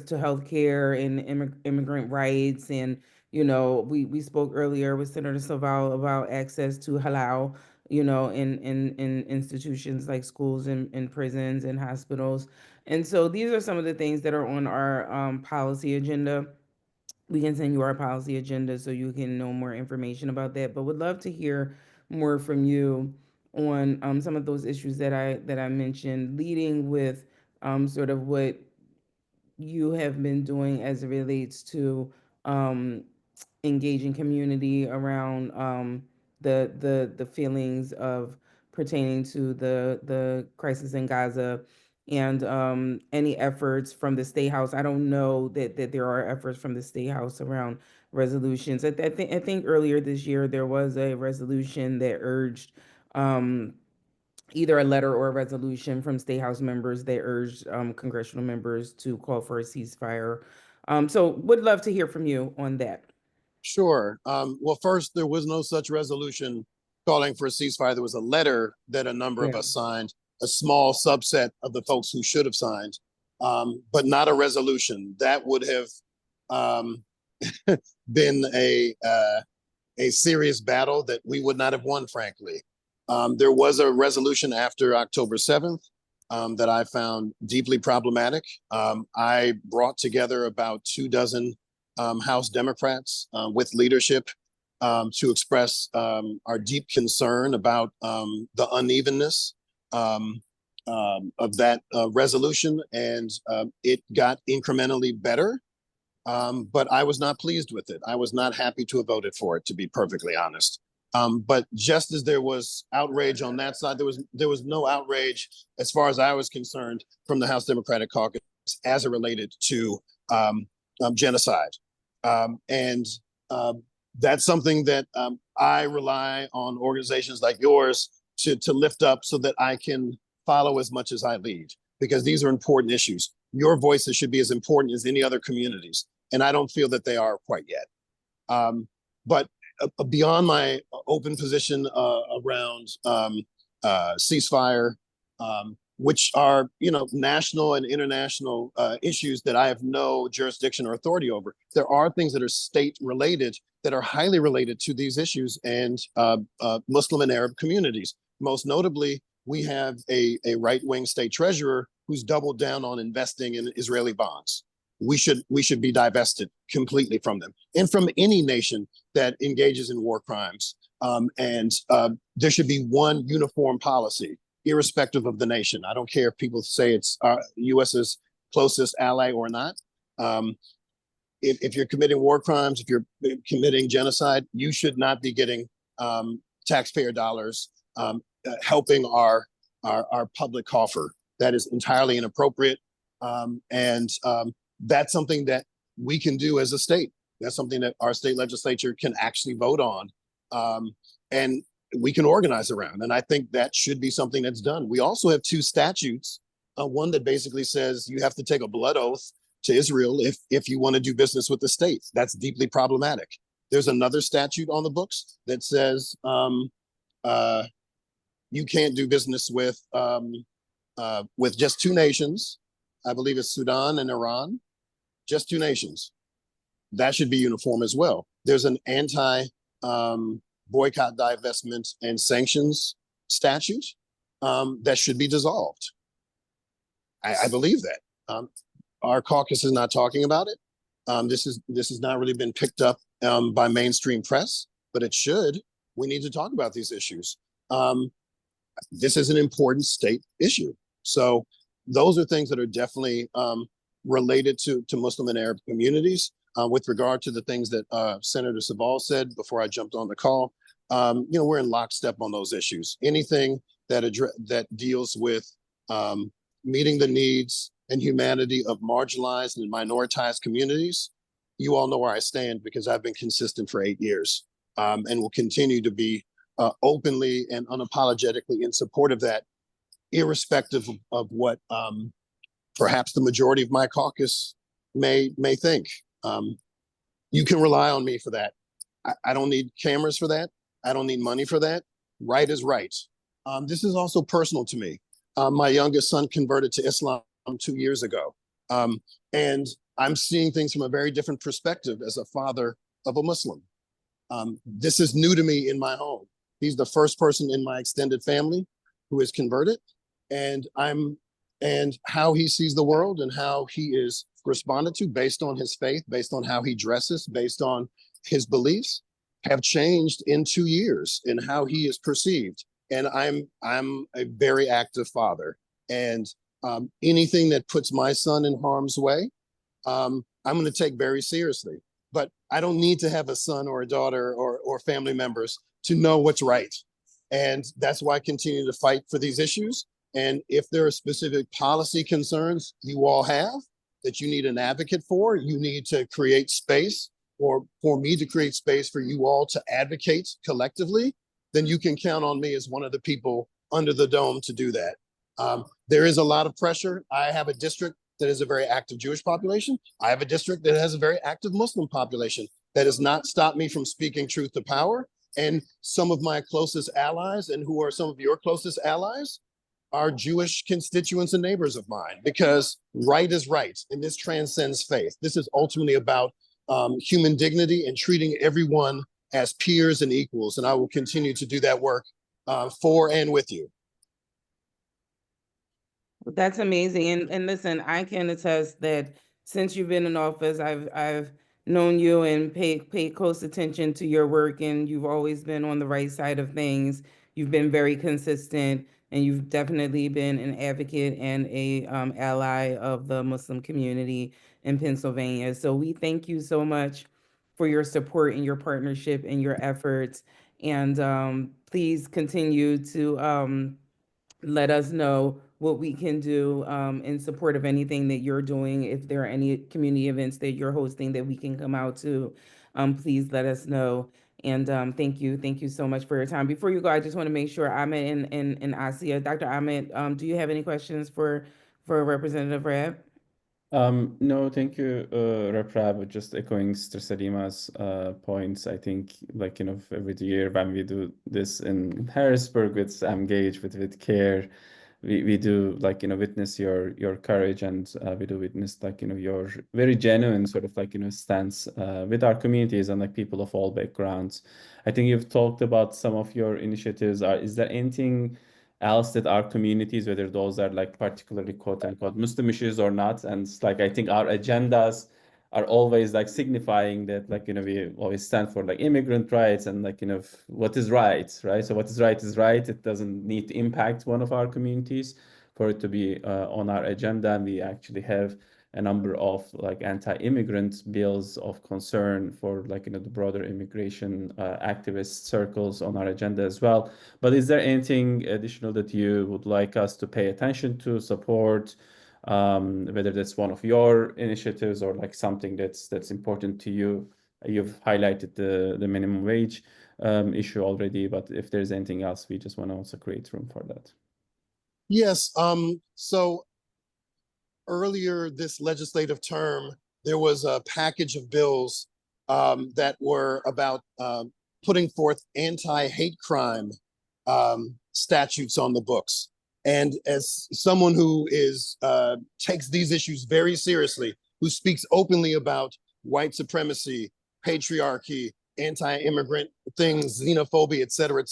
to healthcare and immigrant rights. And, we spoke earlier with Senator Saval about access to halal, in institutions like schools and prisons and hospitals. And so these are some of the things that are on our policy agenda. We can send you our policy agenda so you can know more information about that. But would love to hear more from you on some of those issues that I mentioned, leading with sort of what you have been doing as it relates to um, engaging community around the feelings of pertaining to the crisis in Gaza, and any efforts from the State House. I don't know that there are efforts from the State House around resolutions. I think earlier this year there was a resolution that urged either a letter or a resolution from State House members that urged congressional members to call for a ceasefire. So would love to hear from you on that. Sure. Well, first, there was no such resolution calling for a ceasefire. There was a letter that a number of Yeah. us signed, a small subset of the folks who should have signed, but not a resolution. That would have been a serious battle that we would not have won, frankly. There was a resolution after October 7th that I found deeply problematic. I brought together about 24 House Democrats with leadership to express our deep concern about the unevenness of that resolution, and it got incrementally better. But I was not pleased with it. I was not happy to have voted for it, to be perfectly honest. But just as there was outrage on that side, there was no outrage, as far as I was concerned, from the House Democratic Caucus as it related to genocide. And that's something that I rely on organizations like yours to lift up so that I can follow as much as I lead, because these are important issues. Your voices should be as important as any other communities, and I don't feel that they are quite yet. But beyond my open position around ceasefire, which are national and international issues that I have no jurisdiction or authority over, there are things that are state related that are highly related to these issues and Muslim and Arab communities. Most notably, we have a right-wing state treasurer who's doubled down on investing in Israeli bonds. We should be divested completely from them and from any nation that engages in war crimes. And there should be one uniform policy, irrespective of the nation. I don't care if people say it's U.S.'s closest ally or not. If you're committing war crimes, if you're committing genocide, you should not be getting taxpayer dollars helping our public coffer. That is entirely inappropriate. And that's something that we can do as a state. That's something that our state legislature can actually vote on. And we can organize around. And I think that should be something that's done. We also have two statutes. One that basically says you have to take a blood oath to Israel if you want to do business with the state. That's deeply problematic. There's another statute on the books that says you can't do business with just two nations. I believe it's Sudan and Iran, just two nations. That should be uniform as well. There's an boycott, divestment, and sanctions statute that should be dissolved. I believe that. Our caucus is not talking about it. This has not really been picked up by mainstream press, but it should. We need to talk about these issues. This is an important state issue. So those are things that are definitely related to Muslim and Arab communities. with regard to the things that Senator Sabal said before I jumped on the call, we're in lockstep on those issues. Anything that deals with meeting the needs and humanity of marginalized and minoritized communities, you all know where I stand because I've been consistent for 8 years and will continue to be openly and unapologetically in support of that, irrespective of what perhaps the majority of my caucus may think. You can rely on me for that. I don't need cameras for that. I don't need money for that. Right is right. This is also personal to me. My youngest son converted to Islam 2 years ago. And I'm seeing things from a very different perspective as a father of a Muslim. This is new to me in my home. He's the first person in my extended family who is converted. And how he sees the world and how he is responded to based on his faith, based on how he dresses, based on his beliefs, have changed in 2 years in how he is perceived. And I'm a very active father. And anything that puts my son in harm's way, I'm going to take very seriously. But I don't need to have a son or a daughter or family members to know what's right. And that's why I continue to fight for these issues. And if there are specific policy concerns you all have that you need an advocate for, you need to create space, or for me to create space for you all to advocate collectively, then you can count on me as one of the people under the dome to do that. There is a lot of pressure. I have a district that is a very active Jewish population. I have a district that has a very active Muslim population. That has not stopped me from speaking truth to power. And some of my closest allies, and who are some of your closest allies, are Jewish constituents and neighbors of mine, because right is right, and this transcends faith. This is ultimately about human dignity and treating everyone as peers and equals, and I will continue to do that work for and with you. That's amazing. And listen, I can attest that since you've been in office, I've known you and paid close attention to your work, and you've always been on the right side of things. You've been very consistent, and you've definitely been an advocate and a ally of the Muslim community in Pennsylvania. So we thank you so much for your support and your partnership and your efforts. And please continue to let us know what we can do in support of anything that you're doing. If there are any community events that you're hosting that we can come out to, please let us know. And thank you so much for your time. Before you go, I just want to make sure Ahmed and Asia, Dr. Ahmed, do you have any questions for Representative Rabb? No, thank you, Rep. Rabb. Just echoing Sister Salima's points. I think, every year when we do this in Harrisburg with Engage, with CAIR, we do witness your courage, and we do witness your very genuine sort of stance with our communities and people of all backgrounds. I think you've talked about some of your initiatives. Is there anything else that our communities, whether those are particularly quote unquote Muslim issues or not, and I think our agendas are always signifying that we always stand for immigrant rights and what is right. So what is right is right. It doesn't need to impact one of our communities for it to be on our agenda. And we actually have a number of anti-immigrant bills of concern for the broader immigration activist circles on our agenda as well. But is there anything additional that you would like us to pay attention to, support, whether that's one of your initiatives or something that's important to you? You've highlighted the minimum wage issue already, but if there's anything else, we just want to also create room for that. Yes. So earlier this legislative term, there was a package of bills that were about putting forth anti-hate crime statutes on the books. And as someone who takes these issues very seriously, who speaks openly about white supremacy, patriarchy, anti-immigrant things, xenophobia, et cetera,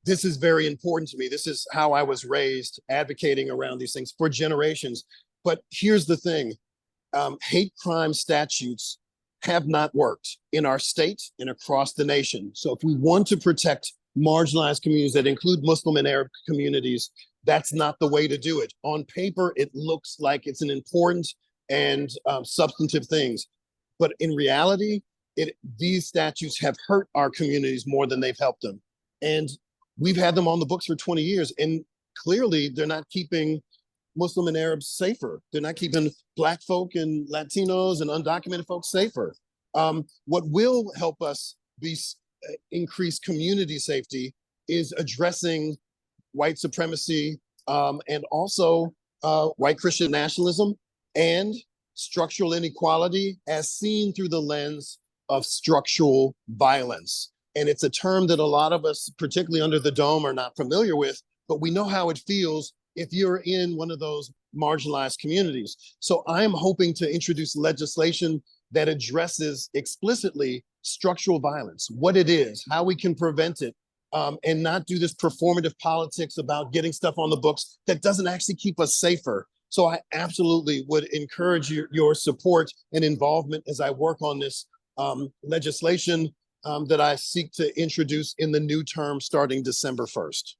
this is very important to me. This is how I was raised, advocating around these things for generations. But here's the thing, hate crime statutes have not worked in our state and across the nation. So if we want to protect marginalized communities that include Muslim and Arab communities, that's not the way to do it. On paper, it looks like it's an important and substantive things. But in reality, these statutes have hurt our communities more than they've helped them. And we've had them on the books for 20 years, and clearly they're not keeping Muslim and Arabs safer. They're not keeping Black folk and Latinos and undocumented folks safer. What will help us increase community safety is addressing white supremacy and also white Christian nationalism and structural inequality as seen through the lens of structural violence. And it's a term that a lot of us, particularly under the dome, are not familiar with, but we know how it feels if you're in one of those marginalized communities. So I'm hoping to introduce legislation that addresses explicitly structural violence, what it is, how we can prevent it, and not do this performative politics about getting stuff on the books that doesn't actually keep us safer. So I absolutely would encourage your support and involvement as I work on this legislation that I seek to introduce in the new term starting December 1st.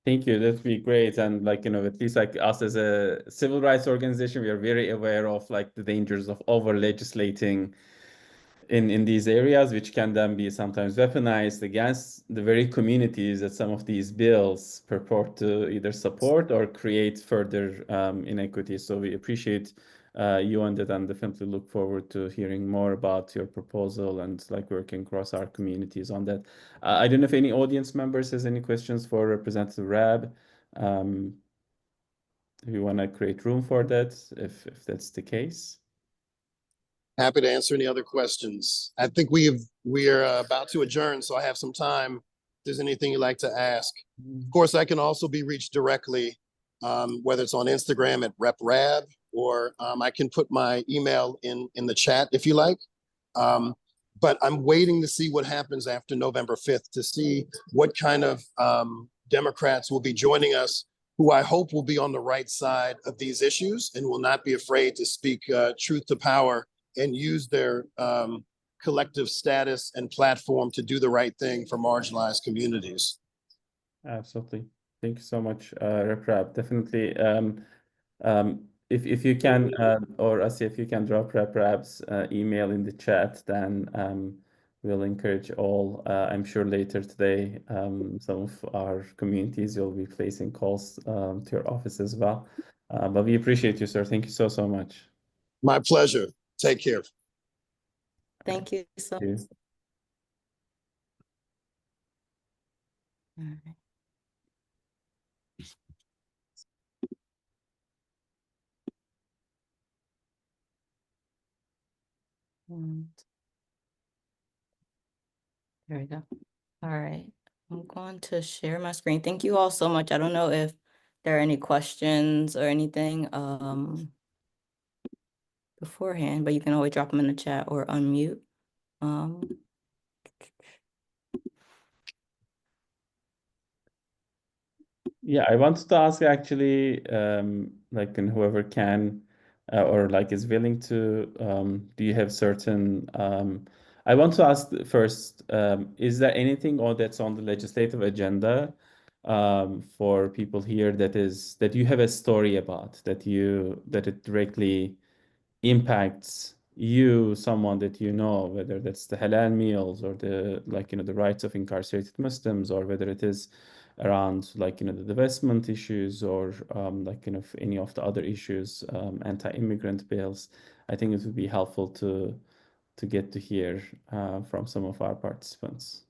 Thank you. That'd be great. And like, at least like us as a civil rights organization, we are very aware of like the dangers of over legislating in these areas, which can then be sometimes weaponized against the very communities that some of these bills purport to either support or create further inequities. So we appreciate you on that, and definitely look forward to hearing more about your proposal and like working across our communities on that. I don't know if any audience members has any questions for Representative Rabb. If you want to create room for that, if that's the case. Happy to answer any other questions. I think we are about to adjourn, so I have some time. If there's anything you'd like to ask. Of course, I can also be reached directly, whether it's on Instagram at RepRab, or I can put my email in the chat if you like. But I'm waiting to see what happens after November 5th to see what kind of Democrats will be joining us, who I hope will be on the right side of these issues and will not be afraid to speak truth to power and use their collective status and platform to do the right thing for marginalized communities. Absolutely. Thank you so much, Rep Rab. Definitely. If you can, or Asya, if you can drop Rep Rab's email in the chat, then we'll encourage all. I'm sure later today, some of our communities will be placing calls to your office as well. But we appreciate you, sir. Thank you so much. My pleasure. Take care. Thank you so Thank you. much. All right. And there we go. All right. I'm going to share my screen. Thank you all so much. I don't know if there are any questions or anything beforehand, but you can always drop them in the chat or unmute. Yeah, I wanted to ask actually, like, and whoever can or like is willing to, do you have certain, I want to ask first, is there anything that's on the legislative agenda for people here that you have a story about, that it directly impacts you, someone that you know, whether that's the halal meals or the the rights of incarcerated Muslims, or whether it is around the divestment issues or any of the other issues, anti-immigrant bills. I think it would be helpful to get to hear from some of our participants.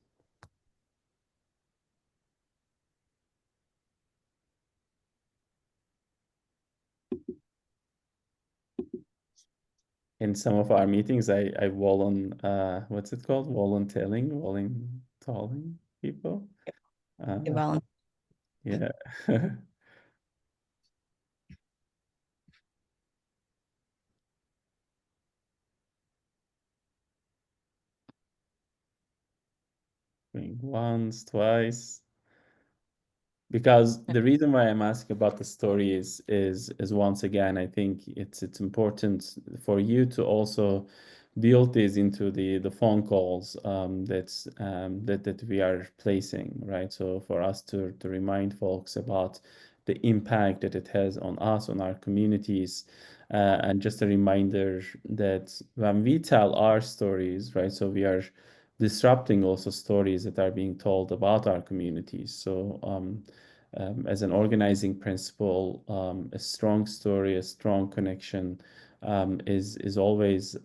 In some of our meetings, I what's it called? Volunteering people. Yeah. Going once, twice. Because the reason why I'm asking about the story is once again, I think it's important for you to also build this into the phone calls that we are placing, right? So for us to remind folks about the impact that it has on us, on our communities. And just a reminder that when we tell our stories, right, so we are disrupting also stories that are being told about our communities. So as an organizing principle, a strong story, a strong connection is always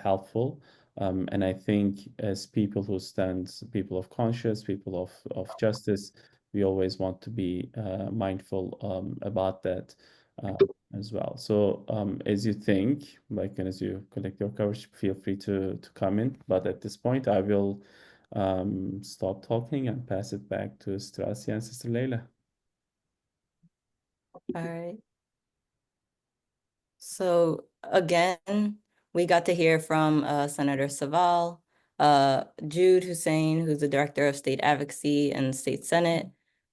helpful. And I think as people who stand, people of conscience, people of justice, we always want to be mindful about that as well. So as you think, like, and as you collect your coverage, feel free to comment. But at this point, I will stop talking and pass it back to Strassi and Sister Leila. All right. So again, we got to hear from Senator Saval, Jude Hussein, who's the Director of State Advocacy in the State Senate,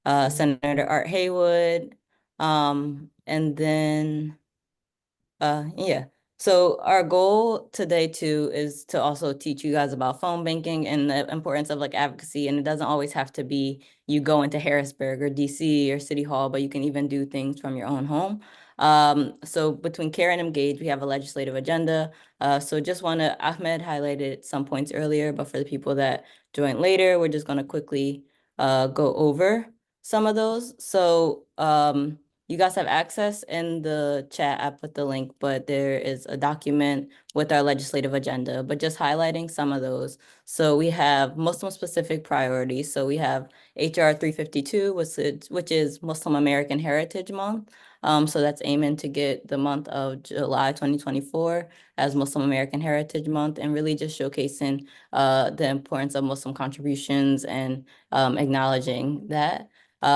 Senator Art Haywood, and then yeah. So our goal today too is to also teach you guys about phone banking and the importance of like advocacy. And it doesn't always have to be you go into Harrisburg or DC or City Hall, but you can even do things from your own home. So between CAIR and Engage, we have a legislative agenda. So just want to, Ahmed highlighted some points earlier, but for the people that joined later, we're just going to quickly go over some of those. So you guys have access in the chat. I put the link, but there is a document with our legislative agenda, but just highlighting some of those. So we have Muslim-specific priorities. So we have HR 352, which is Muslim American Heritage Month. So that's aiming to get the month of July 2024 as Muslim American Heritage Month, and really just showcasing the importance of Muslim contributions and acknowledging that.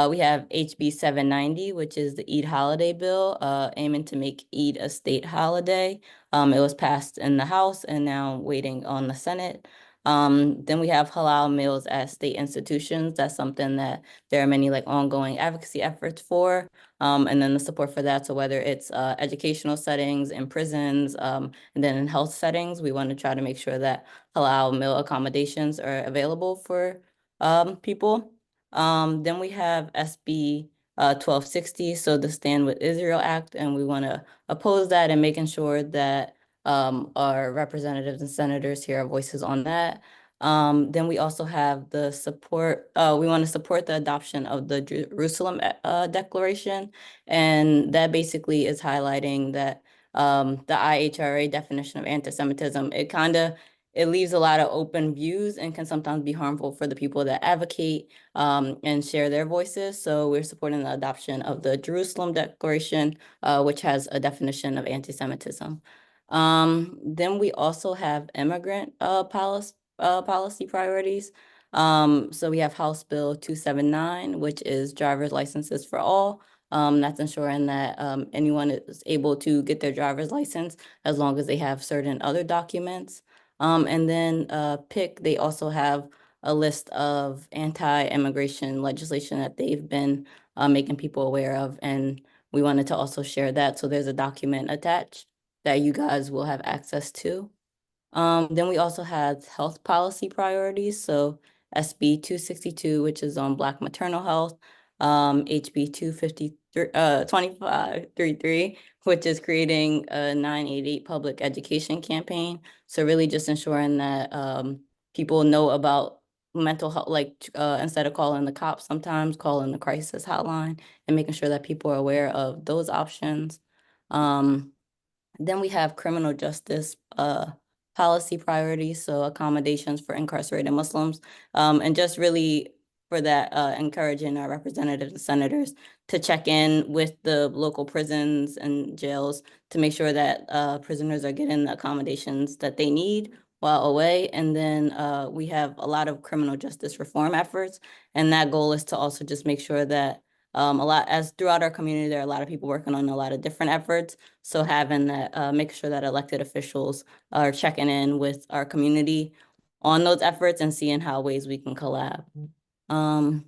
We have HB 790, which is the Eid holiday bill, aiming to make Eid a state holiday. It was passed in the House and now waiting on the Senate. Then we have halal meals at state institutions. That's something that there are many like ongoing advocacy efforts for. And then the support for that. So whether it's educational settings in prisons, and then in health settings, we want to try to make sure that halal meal accommodations are available for people. Then we have SB 1260, so the Stand with Israel Act, and we want to oppose that and making sure that our representatives and senators hear our voices on that. Then we also have the support, we want to support the adoption of the Jerusalem Declaration, and that basically is highlighting that the IHRA definition of anti-Semitism, it leaves a lot of open views and can sometimes be harmful for the people that advocate and share their voices. So we're supporting the adoption of the Jerusalem Declaration, which has a definition of anti-Semitism. Then we also have immigrant policy priorities. So we have House Bill 279, which is driver's licenses for all. That's ensuring that anyone is able to get their driver's license as long as they have certain other documents. And then PIC, they also have a list of anti-immigration legislation that they've been making people aware of. And we wanted to also share that. So there's a document attached that you guys will have access to. Then we also have health policy priorities. So SB 262, which is on Black maternal health, HB 2533, which is creating a 988 public education campaign. So really just ensuring that people know about mental health, like instead of calling the cops, sometimes calling the crisis hotline and making sure that people are aware of those options. Then we have criminal justice policy priorities, so accommodations for incarcerated Muslims, and just really for that, encouraging our representatives and senators to check in with the local prisons and jails to make sure that prisoners are getting the accommodations that they need while away. And then we have a lot of criminal justice reform efforts, and that goal is to also just make sure that as throughout our community, there are a lot of people working on a lot of different efforts. So having that, make sure that elected officials are checking in with our community on those efforts and seeing how ways we can collab. I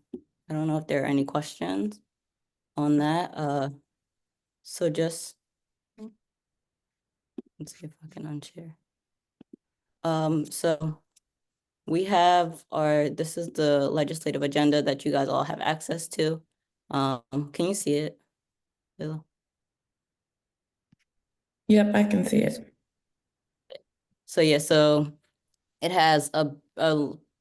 don't know if there are any questions on that. So just, let's see if I can unshare. So we have this is the legislative agenda that you guys all have access to. Can you see it? Bill? Yep, I can see it. So yeah, so it has a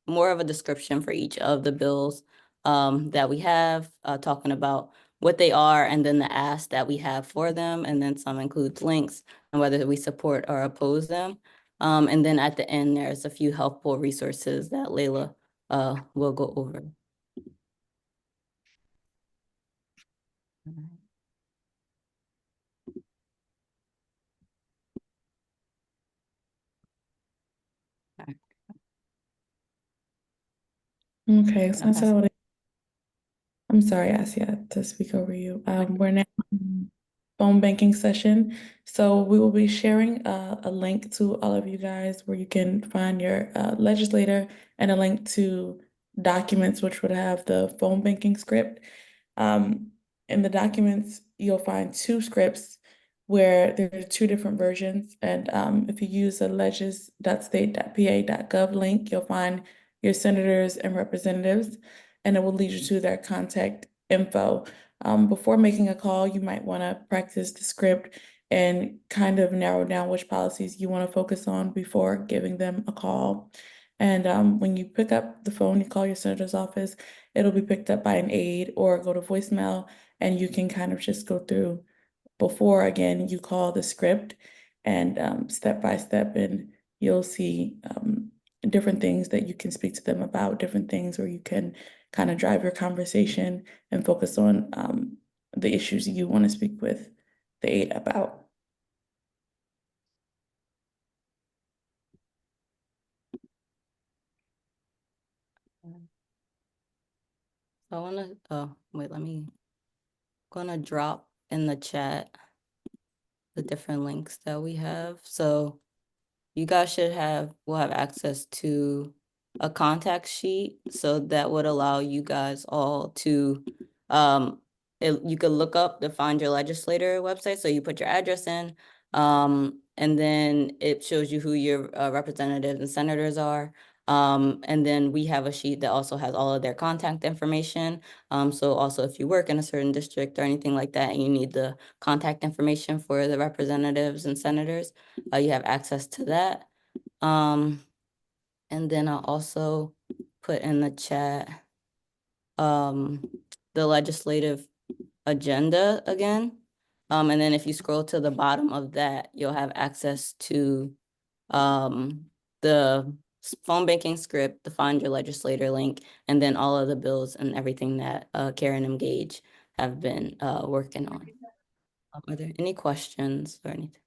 more of a description for each of the bills that we have, talking about what they are and then the ask that we have for them, and then some includes links and whether we support or oppose them. And then at the end, there's a few helpful resources that Layla will go over. Okay, so I'm sorry, Asia, to speak over you. We're now in phone banking session. So we will be sharing a link to all of you guys where you can find your legislator and a link to documents which would have the phone banking script. In the documents, you'll find two scripts where there are two different versions. And if you use the legis.state.pa.gov link, you'll find your senators and representatives, and it will lead you to their contact info. Before making a call, you might want to practice the script and kind of narrow down which policies you want to focus on before giving them a call. And when you pick up the phone, you call your senator's office, it'll be picked up by an aide or go to voicemail, and you can kind of just go through before, again, you call the script and step by step, and you'll see different things that you can speak to them about, different things where you can kind of drive your conversation and focus on the issues you want to speak with the aide about. I wanna, wait, gonna drop in the chat the different links that we have. So you guys will have access to a contact sheet. So that would allow you guys all to, you could look up the Find Your Legislator website. So you put your address in, and then it shows you who your representatives and senators are. And then we have a sheet that also has all of their contact information. So also if you work in a certain district or anything like that, and you need the contact information for the representatives and senators, you have access to that. And then I'll also put in the chat the legislative agenda again. And then if you scroll to the bottom of that, you'll have access to the phone banking script, the Find Your Legislator link, and then all of the bills and everything that CAIR and Engage have been working on. Are there any questions or anything?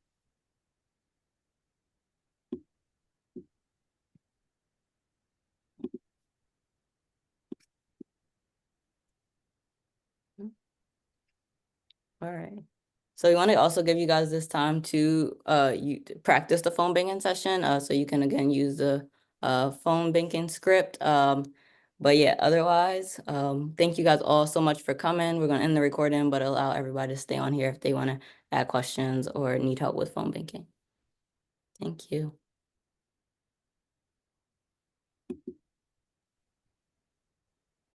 All right. So we want to also give you guys this time to practice the phone banking session. So you can again use the phone banking script. But yeah, otherwise, thank you guys all so much for coming. We're going to end the recording, but allow everybody to stay on here if they want to add questions or need help with phone banking. Thank you.